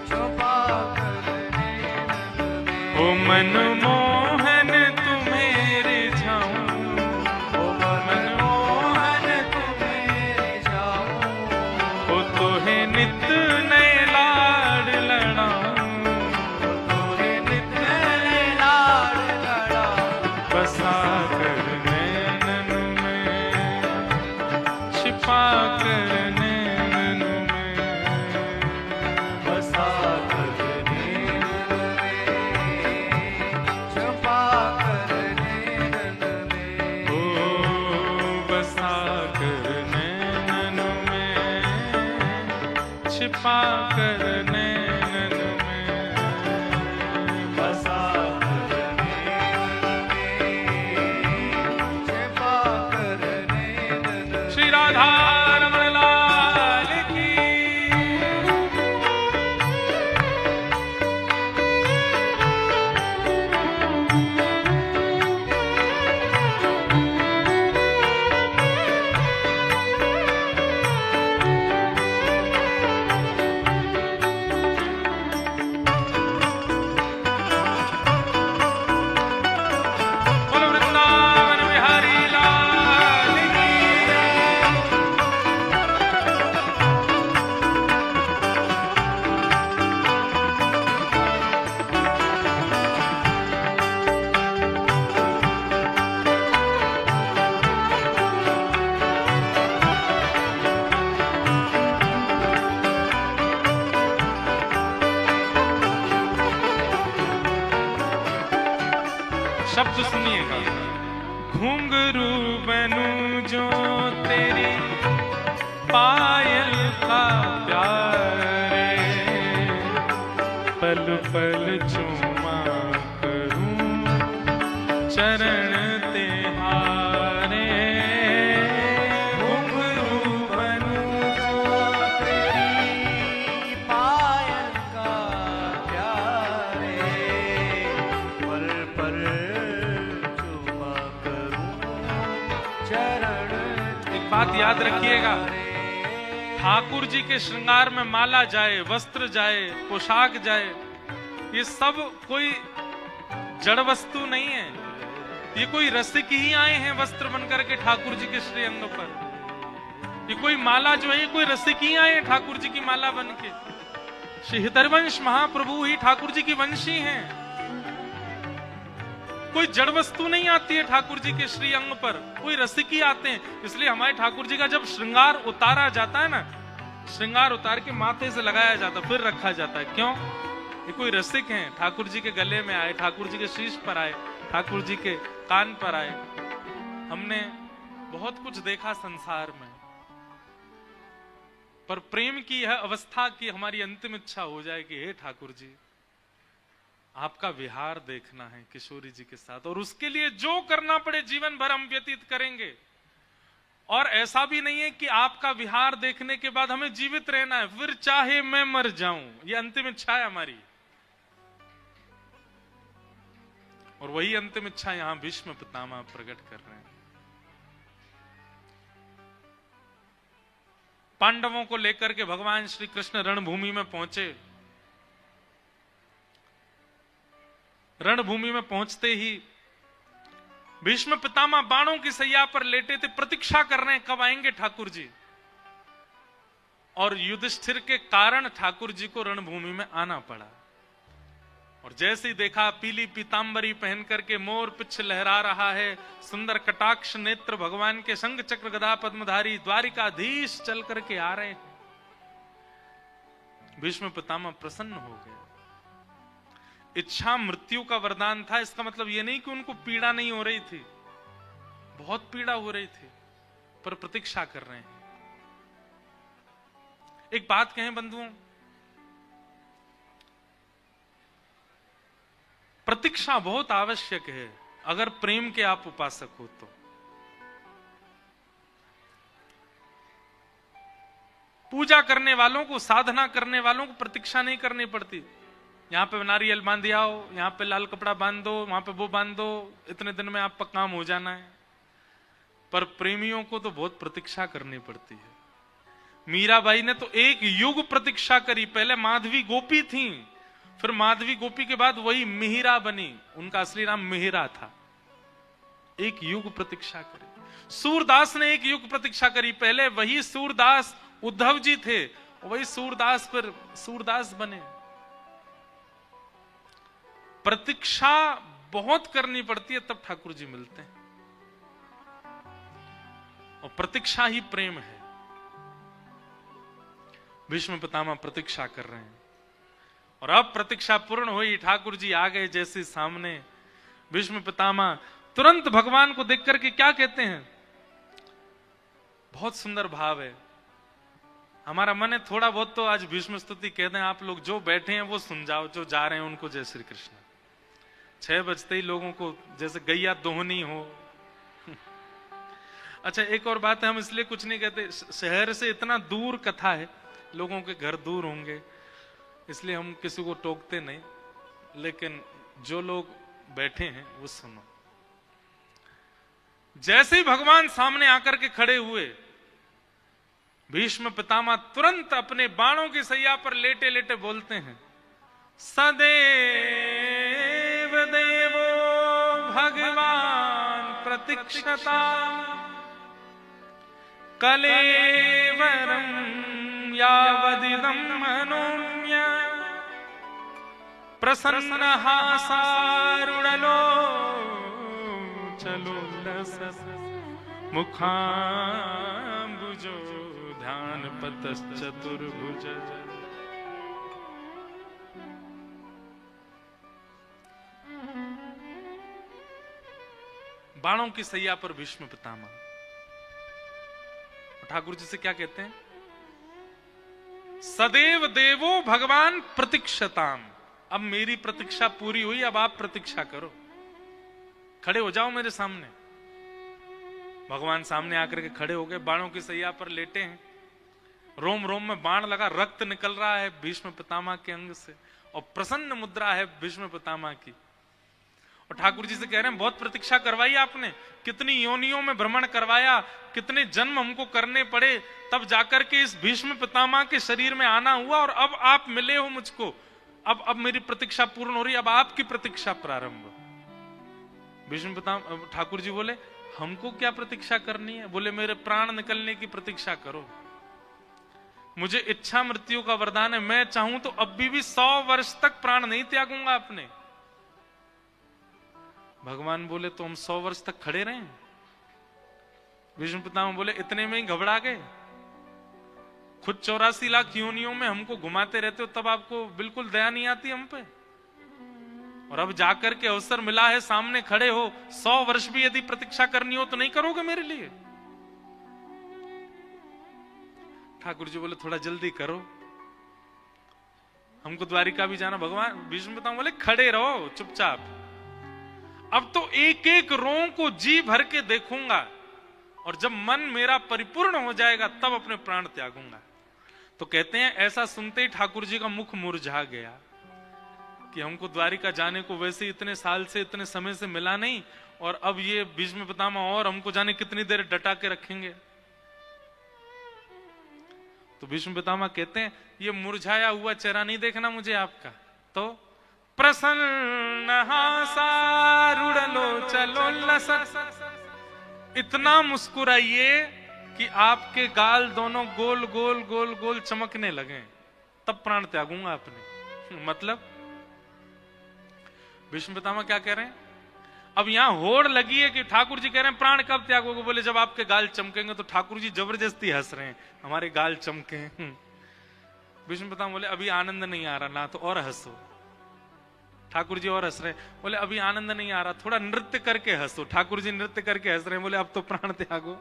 छुपा कर नैनन में। ओ मनमोहन तुम्हें रिझाऊं, ओ मनमोहन तुम्हें जाऊं, ओ तोहे नित नए लाड लड़ाऊं, तोरे नित लाड लड़ाऊं, बसा कर नैनन में, छिपा कर नैनन में, बसा कर नैनन में, छुपा कर नैनन में। ओ बसा कर नैनन में, छिपा कर नैनन में, बसा कर नैनन में, छुपा कर नैनन में। श्री राधा रमण लाल की। शब्द सुनिएगा। घुंघरू बनूं जो तेरी पायल का प्यारे, पल पल चूमा करूं चरण तिहारे। घुंघरू बनूं जो तेरी पायल का प्यारे, पल पल चूमा करूं चरण। एक बात याद रखिएगा, ठाकुर जी के श्रृंगार में माला जाए, वस्त्र जाए, पोशाक जाए, ये सब कोई जड़ वस्तु नहीं है। ये कोई रसिक ही आए हैं वस्त्र बनकर के ठाकुर जी के श्री अंग पर। ये कोई माला जो है, कोई रसिक ही आए हैं ठाकुर जी की माला बन के। श्री हितरवंश महाप्रभु ही ठाकुर जी की वंशी हैं। कोई जड़ वस्तु नहीं आती है ठाकुर जी के श्री अंग पर, कोई रसिक ही आते हैं। इसलिए हमारे ठाकुर जी का जब श्रृंगार उतारा जाता है ना, श्रृंगार उतार के माथे से लगाया जाता, फिर रखा जाता है। क्यों? ये कोई रसिक हैं, ठाकुर जी के गले में आए, ठाकुर जी के शीश पर आए, ठाकुर जी के कान पर आए। हमने बहुत कुछ देखा संसार में, पर प्रेम की यह अवस्था की हमारी अंतिम इच्छा हो जाए कि हे ठाकुर जी, आपका विहार देखना है किशोरी जी के साथ, और उसके लिए जो करना पड़े जीवन भर हम व्यतीत करेंगे। और ऐसा भी नहीं है कि आपका विहार देखने के बाद हमें जीवित रहना है, फिर चाहे मैं मर जाऊं, ये अंतिम इच्छा है हमारी। और वही अंतिम इच्छा यहां भीष्म पितामह प्रकट कर रहे हैं। पांडवों को लेकर के भगवान श्री कृष्ण रणभूमि में पहुंचे। रणभूमि में पहुंचते ही भीष्म पितामह बाणों की सैया पर लेटे थे, प्रतीक्षा कर रहे हैं कब आएंगे ठाकुर जी। और युधिष्ठिर के कारण ठाकुर जी को रणभूमि में आना पड़ा। और जैसे ही देखा, पीली पीतांबरी पहन करके मोर पिच्छ लहरा रहा है, सुंदर कटाक्ष नेत्र भगवान के, शंख चक्र गदा पद्मधारी द्वारिकाधीश चल करके आ रहे हैं। भीष्म पितामह प्रसन्न हो गए। इच्छा मृत्यु का वरदान था, इसका मतलब यह नहीं कि उनको पीड़ा नहीं हो रही थी, बहुत पीड़ा हो रही थी, पर प्रतीक्षा कर रहे हैं। एक बात कहें बंधुओं, प्रतीक्षा बहुत आवश्यक है अगर प्रेम के आप उपासक हो तो। पूजा करने वालों को, साधना करने वालों को प्रतीक्षा नहीं करनी पड़ती। यहाँ पे नारियल बांध आओ, यहाँ पे लाल कपड़ा बांध दो, वहां पे वो बांध दो, इतने दिन में आपका काम हो जाना है। पर प्रेमियों को तो बहुत प्रतीक्षा करनी पड़ती है। मीराबाई ने तो एक युग प्रतीक्षा करी। पहले माधवी गोपी थी, फिर माधवी गोपी के बाद वही मिहिरा बनी, उनका असली नाम मिहिरा था। एक युग प्रतीक्षा करी। सूरदास ने एक युग प्रतीक्षा करी। पहले वही सूरदास उद्धव जी थे, वही सूरदास पर सूरदास बने। प्रतीक्षा बहुत करनी पड़ती है, तब ठाकुर जी मिलते हैं। और प्रतीक्षा ही प्रेम है। भीष्म पितामह प्रतीक्षा कर रहे हैं, और अब प्रतीक्षा पूर्ण हुई, ठाकुर जी आ गए जैसे सामने। भीष्म पितामह तुरंत भगवान को देख करके क्या कहते हैं? बहुत सुंदर भाव है। हमारा मन है थोड़ा बहुत तो आज भीष्म स्तुति कह दें। आप लोग जो बैठे हैं वो सुन जाओ, जो जा रहे हैं उनको जय श्री कृष्ण। 6 बजते ही लोगों को जैसे गैया दोहनी हो। अच्छा, एक और बात है, हम इसलिए कुछ नहीं कहते, शहर से इतना दूर कथा है, लोगों के घर दूर होंगे, इसलिए हम किसी को टोकते नहीं। लेकिन जो लोग बैठे हैं वो सुनो। जैसे ही भगवान सामने आकर के खड़े हुए, भीष्म पितामह तुरंत अपने बाणों की सैया पर लेटे लेटे बोलते हैं, सदैव देवो भगवान प्रतीक्षता कलेवरम यावदिदं मनोम्य प्रसन्नः सारुणलो चलो मुखाम्बुजो ध्यानपतश्चतुर्भुज। बाणों की सैया पर भीष्म पितामह। ठाकुर जी से क्या कहते हैं? सदैव देवो भगवान प्रतीक्षताम। अब मेरी प्रतीक्षा पूरी हुई, अब आप प्रतीक्षा करो, खड़े हो जाओ मेरे सामने। भगवान सामने आकर के खड़े हो गए, बाणों की सैया पर लेटे हैं, रोम रोम में बाण लगा, रक्त निकल रहा है भीष्म पितामह के अंग से, और प्रसन्न मुद्रा है भीष्म पितामह की। और ठाकुर जी से कह रहे हैं बहुत प्रतीक्षा करवाई आपने, कितनी योनियों में भ्रमण करवाया, कितने जन्म हमको करने पड़े, तब जाकर के इस भीष्म पितामह के शरीर में आना हुआ, और अब आप मिले हो मुझको। अब मेरी प्रतीक्षा पूर्ण हो रही, अब आपकी प्रतीक्षा प्रारंभ। भीष्म पितामह ठाकुर जी बोले हमको क्या प्रतीक्षा करनी है? बोले मेरे प्राण निकलने की प्रतीक्षा करो, मुझे इच्छा मृत्यु का वरदान है, मैं चाहूं तो अब भी 100 वर्ष तक प्राण नहीं त्यागूंगा अपने। भगवान बोले तो हम 100 वर्ष तक खड़े रहे? भीष्म पितामह बोले इतने में ही घबरा गए? खुद 84 लाख योनियों में हमको घुमाते रहते हो, तब आपको बिल्कुल दया नहीं आती हम पे? और अब जाकर के अवसर मिला है, सामने खड़े हो, 100 वर्ष भी यदि प्रतीक्षा करनी हो तो नहीं करोगे मेरे लिए? ठाकुर जी बोले थोड़ा जल्दी करो, हमको द्वारिका भी जाना। भगवान भीष्म पितामह बोले खड़े रहो चुपचाप, अब तो एक एक रों को जी भर के देखूंगा, और जब मन मेरा परिपूर्ण हो जाएगा तब अपने प्राण त्यागूंगा। तो कहते हैं ऐसा सुनते ही ठाकुर जी का मुख मुरझा गया कि हमको द्वारिका जाने को वैसे इतने साल से, इतने समय से मिला नहीं, और अब ये भीष्म पितामह और हमको जाने कितनी देर डटा के रखेंगे। तो भीष्म पितामह कहते हैं ये मुरझाया हुआ चेहरा नहीं देखना मुझे आपका, तो प्रसन्न हासारुढ़लोचलोल्लसत्, इतना मुस्कुराइए कि आपके गाल दोनों गोल गोल गोल गोल चमकने लगे, तब प्राण त्यागूंगा अपने। मतलब भीष्म पितामह क्या कह रहे हैं? अब यहां होड़ लगी है कि ठाकुर जी कह रहे हैं प्राण कब त्यागोगे? बोले जब आपके गाल चमकेंगे। तो ठाकुर जी जबरदस्ती हंस रहे हैं, हमारे गाल चमके। भीष्म पितामह बोले अभी आनंद नहीं आ रहा ना, तो और हंसो। ठाकुर जी और हंस रहे, बोले अभी आनंद नहीं आ रहा, थोड़ा नृत्य करके हंसो। ठाकुर जी नृत्य करके हंस रहे हैं, बोले अब तो प्राण त्यागो।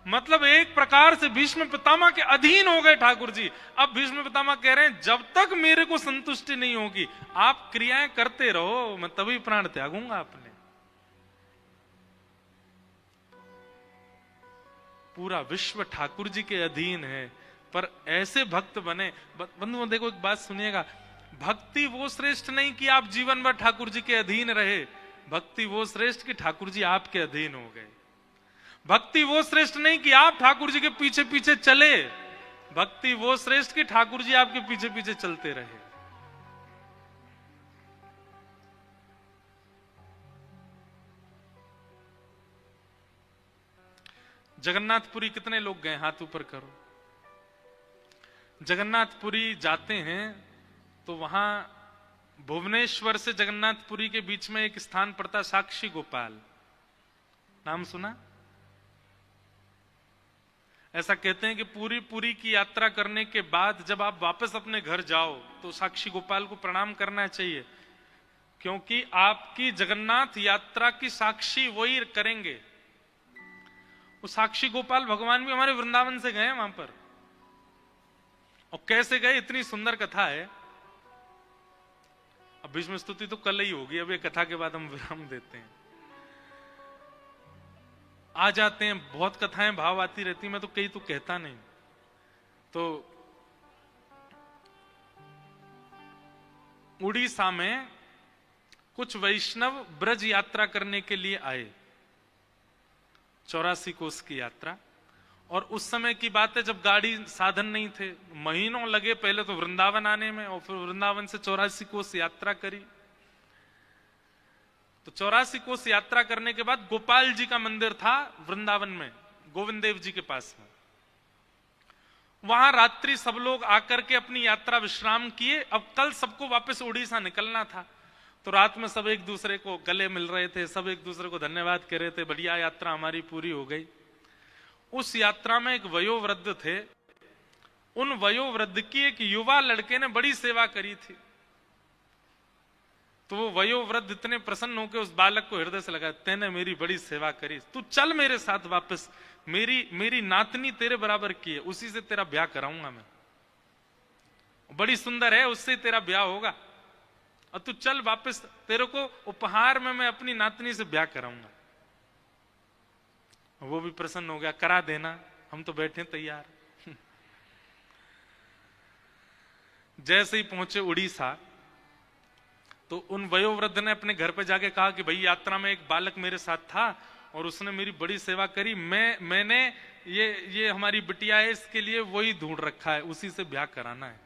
मतलब एक प्रकार से भीष्म पितामह के अधीन हो गए ठाकुर जी। अब भीष्म पितामह कह रहे हैं जब तक मेरे को संतुष्टि नहीं होगी आप क्रियाएं करते रहो, मैं तभी प्राण त्यागूंगा अपने। पूरा विश्व ठाकुर जी के अधीन है, पर ऐसे भक्त बने। बंधुओं देखो एक बात सुनिएगा, भक्ति वो श्रेष्ठ नहीं कि आप जीवन भर ठाकुर जी के अधीन रहे, भक्ति वो श्रेष्ठ कि ठाकुर जी आपके अधीन हो गए। भक्ति वो श्रेष्ठ नहीं कि आप ठाकुर जी के पीछे पीछे चले, भक्ति वो श्रेष्ठ कि ठाकुर जी आपके पीछे पीछे चलते रहे। जगन्नाथपुरी कितने लोग गए? हाथ ऊपर करो। जगन्नाथपुरी जाते हैं तो वहां भुवनेश्वर से जगन्नाथपुरी के बीच में एक स्थान पड़ता, साक्षी गोपाल, नाम सुना? ऐसा कहते हैं कि पूरी की यात्रा करने के बाद जब आप वापस अपने घर जाओ तो साक्षी गोपाल को प्रणाम करना चाहिए, क्योंकि आपकी जगन्नाथ यात्रा की साक्षी वही करेंगे। वो साक्षी गोपाल भगवान भी हमारे वृंदावन से गए वहां पर, और कैसे गए इतनी सुंदर कथा है। अब भीष्म स्तुति तो कल ही होगी, अब ये कथा के बाद हम विराम देते हैं। आ जाते हैं, बहुत कथाएं भाव आती रहती, मैं तो कई तो कहता नहीं। तो उड़ीसा में कुछ वैष्णव ब्रज यात्रा करने के लिए आए, 84 कोस की यात्रा। और उस समय की बात है जब गाड़ी साधन नहीं थे, महीनों लगे पहले तो वृंदावन आने में, और फिर वृंदावन से 84 कोस यात्रा करी। तो 84 कोस यात्रा करने के बाद गोपाल जी का मंदिर था वृंदावन में, गोविंद देव जी के पास में। वहां रात्रि सब लोग आकर के अपनी यात्रा विश्राम किए। अब कल सबको वापस उड़ीसा निकलना था, तो रात में सब एक दूसरे को गले मिल रहे थे, सब एक दूसरे को धन्यवाद कह रहे थे, बढ़िया यात्रा हमारी पूरी हो गई। उस यात्रा में एक वयोवृद्ध थे, उन वयोवृद्ध की एक युवा लड़के ने बड़ी सेवा करी थी। तो वो वयोवृद्ध इतने प्रसन्न होकर उस बालक को हृदय से लगा, तेने मेरी बड़ी सेवा करी, तू चल मेरे साथ वापस, मेरी नातनी तेरे बराबर की है, उसी से तेरा ब्याह कराऊंगा मैं, बड़ी सुंदर है, उससे तेरा ब्याह होगा, और तू चल वापस, तेरे को उपहार में मैं अपनी नातनी से ब्याह कराऊंगा। वो भी प्रसन्न हो गया, करा देना, हम तो बैठे तैयार। जैसे ही पहुंचे उड़ीसा, तो उन वयोवृद्ध ने अपने घर पे जाके कहा कि भाई यात्रा में एक बालक मेरे साथ था और उसने मेरी बड़ी सेवा करी, मैंने ये हमारी बिटिया है, इसके लिए वही ढूंढ रखा है, उसी से ब्याह कराना है।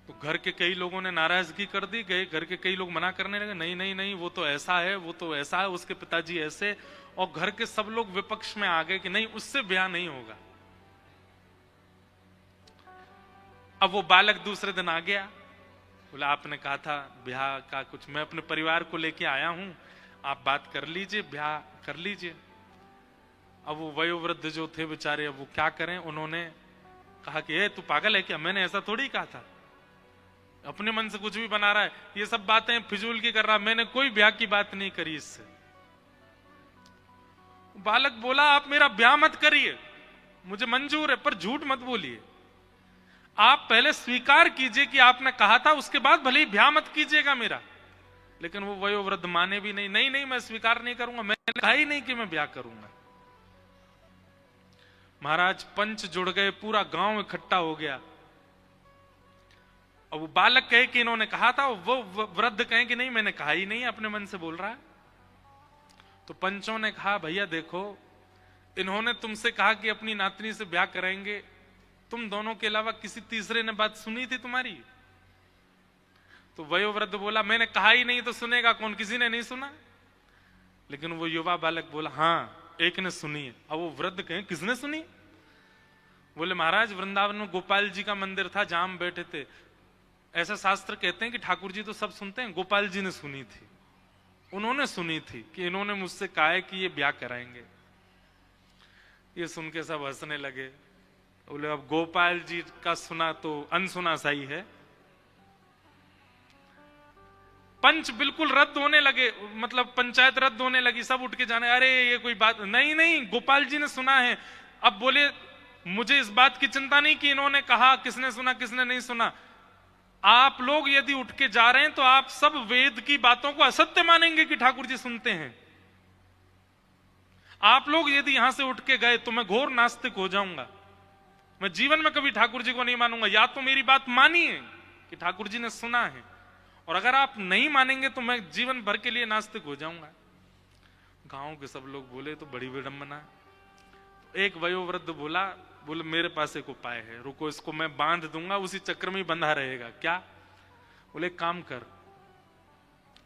तो घर के कई लोगों ने नाराजगी कर दी, घर के कई लोग मना करने लगे, नहीं नहीं नहीं, वो तो ऐसा है, वो तो ऐसा है, उसके पिताजी ऐसे, और घर के सब लोग विपक्ष में आ गए कि नहीं, उससे ब्याह नहीं होगा। अब वो बालक दूसरे दिन आ गया, बोला आपने कहा था ब्याह का कुछ, मैं अपने परिवार को लेके आया हूं, आप बात कर लीजिए, ब्याह कर लीजिए। अब वो वयोवृद्ध जो थे बेचारे, अब वो क्या करें, उन्होंने कहा कि ए तू पागल है क्या, मैंने ऐसा थोड़ी कहा था, अपने मन से कुछ भी बना रहा है, ये सब बातें फिजूल की कर रहा, मैंने कोई ब्याह की बात नहीं करी इससे। बालक बोला आप मेरा ब्याह मत करिए, मुझे मंजूर है, पर झूठ मत बोलिए, आप पहले स्वीकार कीजिए कि आपने कहा था, उसके बाद भले ही ब्याह मत कीजिएगा मेरा। लेकिन वो वयोवृद्ध माने भी नहीं, नहीं नहीं मैं स्वीकार नहीं करूंगा, मैंने कहा ही नहीं कि मैं ब्याह करूंगा। महाराज पंच जुड़ गए, पूरा गांव इकट्ठा हो गया। अब वो बालक कहे कि इन्होंने कहा था, वो वृद्ध कहे कि नहीं मैंने कहा ही नहीं, अपने मन से बोल रहा है। तो पंचों ने कहा भैया देखो, इन्होंने तुमसे कहा कि अपनी नातनी से ब्याह करेंगे, तुम दोनों के अलावा किसी तीसरे ने बात सुनी थी तुम्हारी? तो वयोवृद्ध बोला मैंने कहा ही नहीं तो सुनेगा कौन, किसी ने नहीं सुना। लेकिन वो युवा बालक बोला हाँ एक ने सुनी है। अब वो वृद्ध कहे किसने सुनी? बोले महाराज वृंदावन में गोपाल जी का मंदिर था जहां हम बैठे थे, ऐसा शास्त्र कहते हैं कि ठाकुर जी तो सब सुनते हैं, गोपाल जी ने सुनी थी, उन्होंने सुनी थी कि इन्होंने मुझसे कहा है कि ये ब्याह कराएंगे। ये सुन के सब हंसने लगे। बोले अब गोपाल जी का सुना तो अनसुना सा ही है। पंच बिल्कुल रद्द होने लगे, मतलब पंचायत रद्द होने लगी, सब उठ के जाने, अरे ये कोई बात नहीं, नहीं गोपाल जी ने सुना है। अब बोले मुझे इस बात की चिंता नहीं कि इन्होंने कहा किसने सुना किसने नहीं सुना, आप लोग यदि उठ के जा रहे हैं तो आप सब वेद की बातों को असत्य मानेंगे कि ठाकुर जी सुनते हैं। आप लोग यदि यहां से उठ के गए तो मैं घोर नास्तिक हो जाऊंगा, मैं जीवन में कभी ठाकुर जी को नहीं मानूंगा। या तो मेरी बात मानिए कि ठाकुर जी ने सुना है, और अगर आप नहीं मानेंगे तो मैं जीवन भर के लिए नास्तिक हो जाऊंगा। गांव के सब लोग बोले तो बड़ी विडंबना। तो एक वयोवृद्ध बोला, बोले मेरे पास एक उपाय है, रुको इसको मैं बांध दूंगा, उसी चक्र में ही बंधा रहेगा। क्या? बोले काम कर,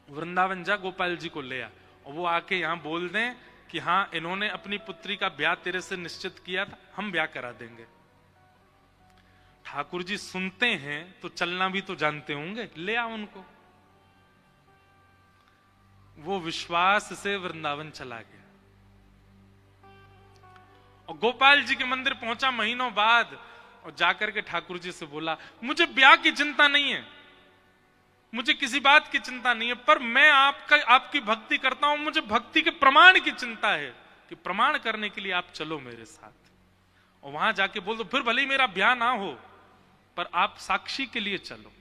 वृंदावन जा गोपाल जी को ले आ, और वो आके यहां बोल दें कि हाँ इन्होंने अपनी पुत्री का ब्याह तेरे से निश्चित किया था, हम ब्याह करा देंगे। ठाकुर जी सुनते हैं तो चलना भी तो जानते होंगे, ले आ उनको। वो विश्वास से वृंदावन चला गया और गोपाल जी के मंदिर पहुंचा महीनों बाद, और जाकर के ठाकुर जी से बोला मुझे ब्याह की चिंता नहीं है, मुझे किसी बात की चिंता नहीं है, पर मैं आपकी भक्ति करता हूं, मुझे भक्ति के प्रमाण की चिंता है कि प्रमाण करने के लिए आप चलो मेरे साथ। और वहां जाके बोल दो फिर भले ही मेरा ब्याह ना हो पर आप साक्षी के लिए चलो।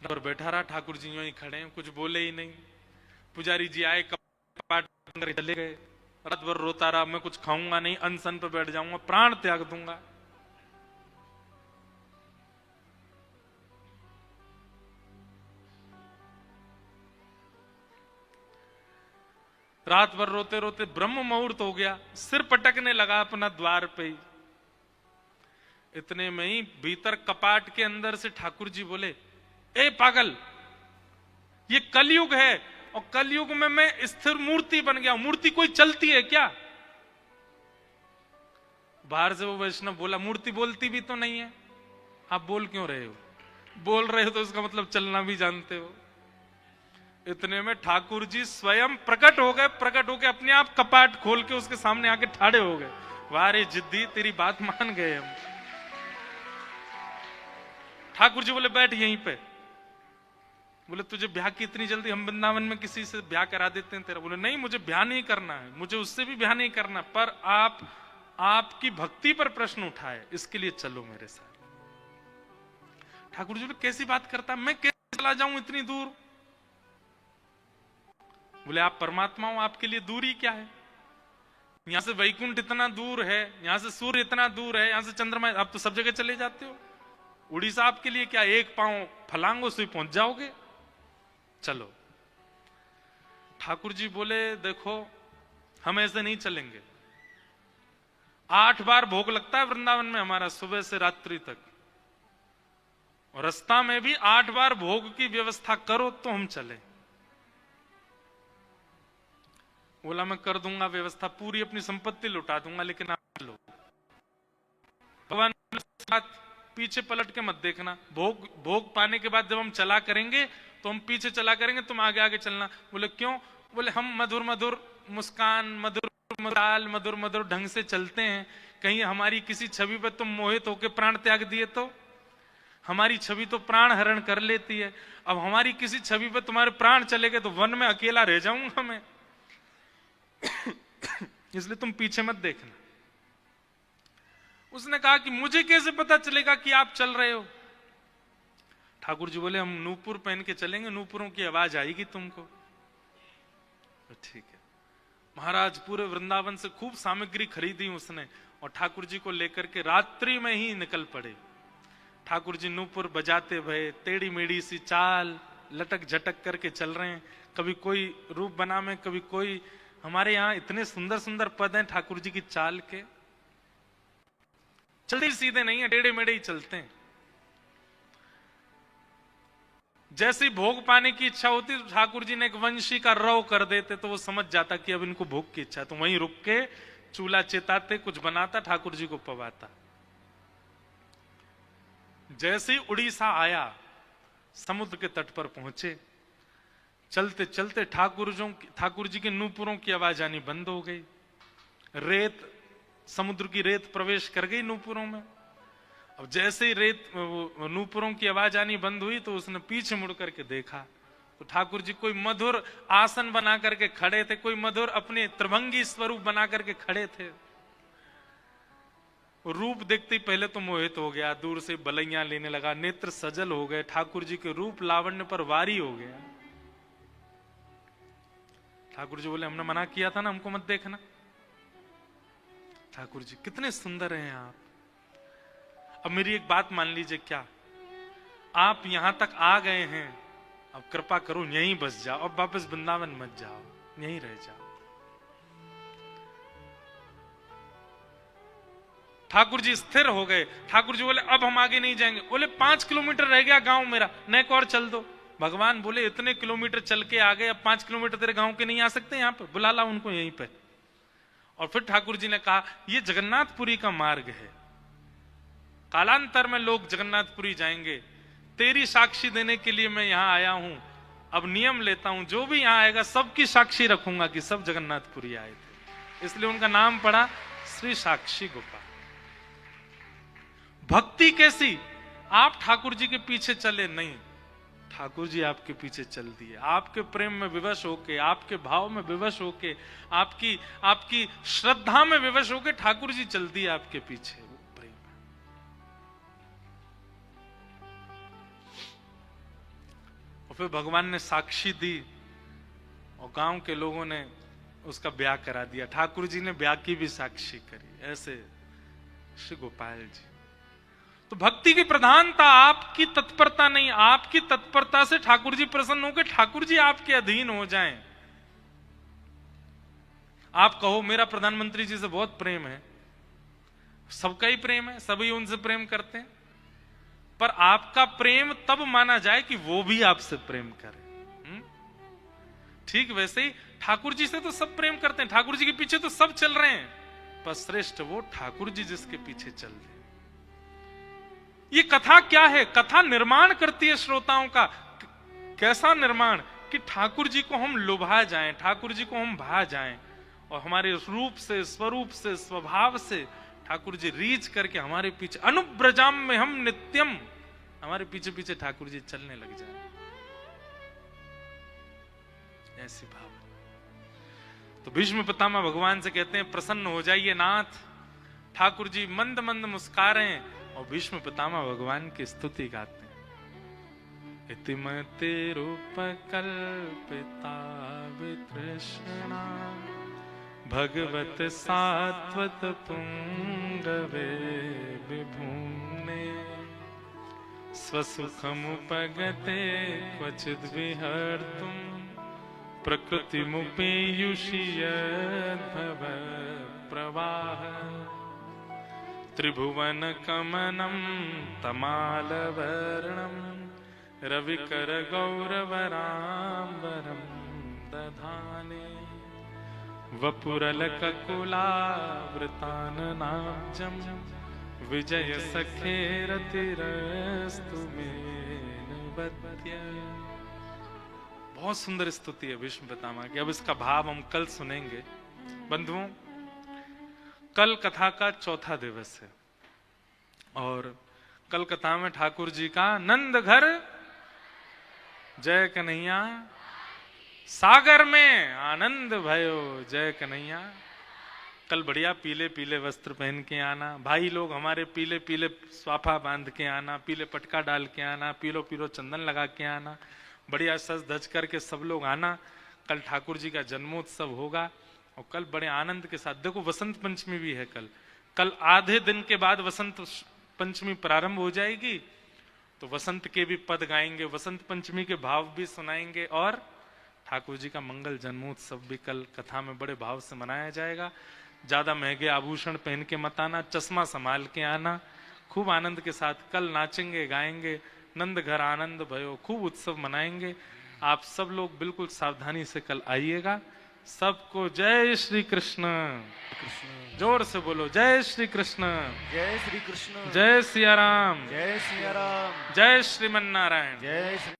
पर बैठा रहा, ठाकुर जी यूं ही खड़े हैं, कुछ बोले ही नहीं। पुजारी जी आए, कपाट चले गए। रात भर रोता रहा, मैं कुछ खाऊंगा नहीं, अनशन पे बैठ जाऊंगा, प्राण त्याग दूंगा। रात भर रोते रोते ब्रह्म मुहूर्त हो गया, सिर पटकने लगा अपना द्वार पे ही। इतने में ही भीतर कपाट के अंदर से ठाकुर जी बोले ए पागल, ये कलयुग है और कलयुग में मैं स्थिर मूर्ति बन गया हूं, मूर्ति कोई चलती है क्या? बाहर से वो वैष्णव बोला मूर्ति बोलती भी तो नहीं है, आप बोल क्यों रहे हो? बोल रहे हो तो इसका मतलब चलना भी जानते हो। इतने में ठाकुर जी स्वयं प्रकट हो गए, प्रकट होके अपने आप कपाट खोल के उसके सामने आके ठाड़े हो गए। वाह रे जिद्दी, तेरी बात मान गए हम। ठाकुर जी बोले बैठ यहीं पे। बोले तुझे ब्याह की इतनी जल्दी, हम वृंदावन में किसी से ब्याह करा देते हैं तेरा। बोले नहीं, मुझे ब्याह नहीं करना है, मुझे उससे भी ब्याह नहीं करना, पर आपकी भक्ति पर प्रश्न उठाए, इसके लिए चलो मेरे साथ। ठाकुर जी बोले कैसी बात करता, मैं कैसे चला जाऊं इतनी दूर? बोले आप परमात्मा हो, आपके लिए दूरी क्या है? यहां से वैकुंठ इतना दूर है, यहां से सूर्य इतना दूर है, यहां से चंद्रमा, आप तो सब जगह चले जाते हो। उड़ीसा आपके लिए क्या, एक पांव फलांगों से पहुंच जाओगे, चलो। ठाकुर जी बोले देखो हम ऐसे नहीं चलेंगे। 8 बार भोग लगता है वृंदावन में हमारा, सुबह से रात्रि तक, और रास्ता में भी 8 बार भोग की व्यवस्था करो तो हम चले। बोला मैं कर दूंगा व्यवस्था, पूरी अपनी संपत्ति लुटा दूंगा, लेकिन आप चलो। भगवान पीछे पलट के मत देखना, भोग पाने के बाद जब हम चला करेंगे तो हम पीछे चला करेंगे, तुम आगे आगे चलना। बोले क्यों? बोले हम मधुर मधुर मुस्कान, मधुर मदाल, मधुर मधुर ढंग से चलते हैं, कहीं हमारी किसी छवि पर तुम मोहित होकर प्राण त्याग दिए तो? हमारी छवि तो प्राण हरण कर लेती है, अब हमारी किसी छवि पर तुम्हारे प्राण चले गए तो वन में अकेला रह जाऊंगा मैं। इसलिए तुम पीछे मत देखना। उसने कहा कि मुझे कैसे पता चलेगा कि आप चल रहे हो? ठाकुर जी बोले हम नूपुर पहन के चलेंगे, नूपुरों की आवाज आएगी तुमको। ठीक है। महाराज पूरे वृंदावन से खूब सामग्री खरीदी उसने, और ठाकुर जी को लेकर के रात्रि में ही निकल पड़े। ठाकुर जी नूपुर बजाते भये, टेढ़ी मेढ़ी सी चाल, लटक झटक करके चल रहे हैं, कभी कोई रूप बना में, कभी कोई। हमारे यहाँ इतने सुंदर सुंदर पद हैं ठाकुर जी की चाल के, चलते सीधे नहीं है, टेढ़े मेढ़े ही चलते हैं। जैसी भोग पाने की इच्छा होती तो ठाकुर जी ने एक वंशी का रव कर देते तो वो समझ जाता कि अब इनको भोग की इच्छा, तो वहीं रुक के चूल्हा चेताते, कुछ बनाता, ठाकुर जी को पवाता। जैसे ही उड़ीसा आया, समुद्र के तट पर पहुंचे, चलते चलते ठाकुर जी के नूपुरों की आवाज आनी बंद हो गई। रेत, समुद्र की रेत प्रवेश कर गई नूपुरों में। अब जैसे ही रेत नूपुरों की आवाज आनी बंद हुई तो उसने पीछे मुड़ करके देखा तो ठाकुर जी कोई मधुर आसन बना करके खड़े थे, कोई मधुर अपने त्रिभंगी स्वरूप बना करके खड़े थे। रूप देखते ही पहले तो मोहित हो गया, दूर से बलैया लेने लगा, नेत्र सजल हो गए, ठाकुर जी के रूप लावण्य पर वारी हो गया। ठाकुर जी बोले हमने मना किया था ना, हमको मत देखना। ठाकुर जी कितने सुंदर हैं आप। अब मेरी एक बात मान लीजिए, क्या आप यहां तक आ गए हैं, अब कृपा करो यहीं बस जाओ, अब वापस वृंदावन मत जाओ, यहीं रह जाओ। ठाकुर जी स्थिर हो गए। ठाकुर जी बोले अब हम आगे नहीं जाएंगे। बोले 5 किलोमीटर रह गया गांव मेरा, नेक और चल दो। भगवान बोले इतने किलोमीटर चल के आ गए, अब 5 किलोमीटर तेरे गांव के नहीं आ सकते, यहाँ पे बुला ला उनको यहीं पे। और फिर ठाकुर जी ने कहा ये जगन्नाथपुरी का मार्ग है, कालांतर में लोग जगन्नाथपुरी जाएंगे, तेरी साक्षी देने के लिए मैं यहां आया हूं। अब नियम लेता हूं, जो भी यहां आएगा सबकी साक्षी रखूंगा कि सब जगन्नाथपुरी आए थे, इसलिए उनका नाम पड़ा श्री साक्षी गोपाल। भक्ति कैसी? आप ठाकुर जी के पीछे चले नहीं, ठाकुर जी आपके पीछे चल दिए, आपके प्रेम में विवश होके, आपके भाव में विवश होके, आपकी श्रद्धा में विवश होके ठाकुर जी चल दिए आपके पीछे। प्रेम और फिर भगवान ने साक्षी दी और गांव के लोगों ने उसका ब्याह करा दिया। ठाकुर जी ने ब्याह की भी साक्षी करी। ऐसे श्री गोपाल जी। तो भक्ति की प्रधानता आपकी तत्परता नहीं, आपकी तत्परता से ठाकुर जी प्रसन्न होकर ठाकुर जी आपके अधीन हो जाएं। आप कहो मेरा प्रधानमंत्री जी से बहुत प्रेम है, सबका ही प्रेम है, सभी उनसे प्रेम करते हैं, पर आपका प्रेम तब माना जाए कि वो भी आपसे प्रेम करे। ठीक वैसे ही ठाकुर जी से तो सब प्रेम करते हैं, ठाकुर जी के पीछे तो सब चल रहे हैं, पर श्रेष्ठ वो ठाकुर जी जिसके पीछे चल रहे। ये कथा क्या है? कथा निर्माण करती है श्रोताओं का। कैसा निर्माण? कि ठाकुर जी को हम लुभा जाएं, ठाकुर जी को हम भा जाएं, और हमारे रूप से, स्वरूप से, स्वभाव से ठाकुर जी रीच करके हमारे पीछे। अनुब्रजाम में हम नित्यम, हमारे पीछे पीछे ठाकुर जी चलने लग जाए। ऐसी भावना। तो भीष्म पितामह भगवान से कहते हैं प्रसन्न हो जाइए नाथ। ठाकुर जी मंद मंद मुस्कुरा रहे हैं और भीष्म पितामह भगवान की स्तुति गाते हैं। इतिमते रूपकल्पिता वितृष्णा भगवत सात्वत पुंगवे विभूम्ने स्वसुखमुपगते क्वचिद् विहर्तुं प्रकृतिमुपेयुषि यद्भव प्रवाह त्रिभुवनकमनं तमालवर्णं रविकर गौरवराम्बरं दधाने वपुरलककुलावृताननाब्जं विजय सखेरतिरस्तु मे निबध्य। बहुत सुंदर स्तुति है भीष्म पितामह की। अब इसका भाव हम कल सुनेंगे। बंधुओं, कल कथा का चौथा दिवस है और कल कथा में ठाकुर जी का नंद घर जय कन्हैया सागर में आनंद भयो जय कन्हैया। कल बढ़िया पीले पीले वस्त्र पहन के आना, भाई लोग हमारे पीले पीले स्वाफा बांध के आना, पीले पटका डाल के आना, पीलो पीलो चंदन लगा के आना, बढ़िया सज धज करके सब लोग आना। कल ठाकुर जी का जन्मोत्सव होगा और कल बड़े आनंद के साथ, देखो वसंत पंचमी भी है कल। कल आधे दिन के बाद वसंत पंचमी प्रारंभ हो जाएगी, तो वसंत के भी पद गाएंगे, वसंत पंचमी के भाव भी सुनाएंगे और ठाकुर जी का मंगल जन्मोत्सव भी कल कथा में बड़े भाव से मनाया जाएगा। ज्यादा महंगे आभूषण पहन के मत आना, चश्मा संभाल के आना, खूब आनंद के साथ कल नाचेंगे गाएंगे, नंद घर आनंद भयो, खूब उत्सव मनाएंगे। आप सब लोग बिल्कुल सावधानी से कल आइएगा। सबको जय श्री कृष्ण। जोर से बोलो जय श्री कृष्ण, जय श्री कृष्ण, जय सिया राम, जय सिया राम, जय श्रीमन नारायण। जय श्री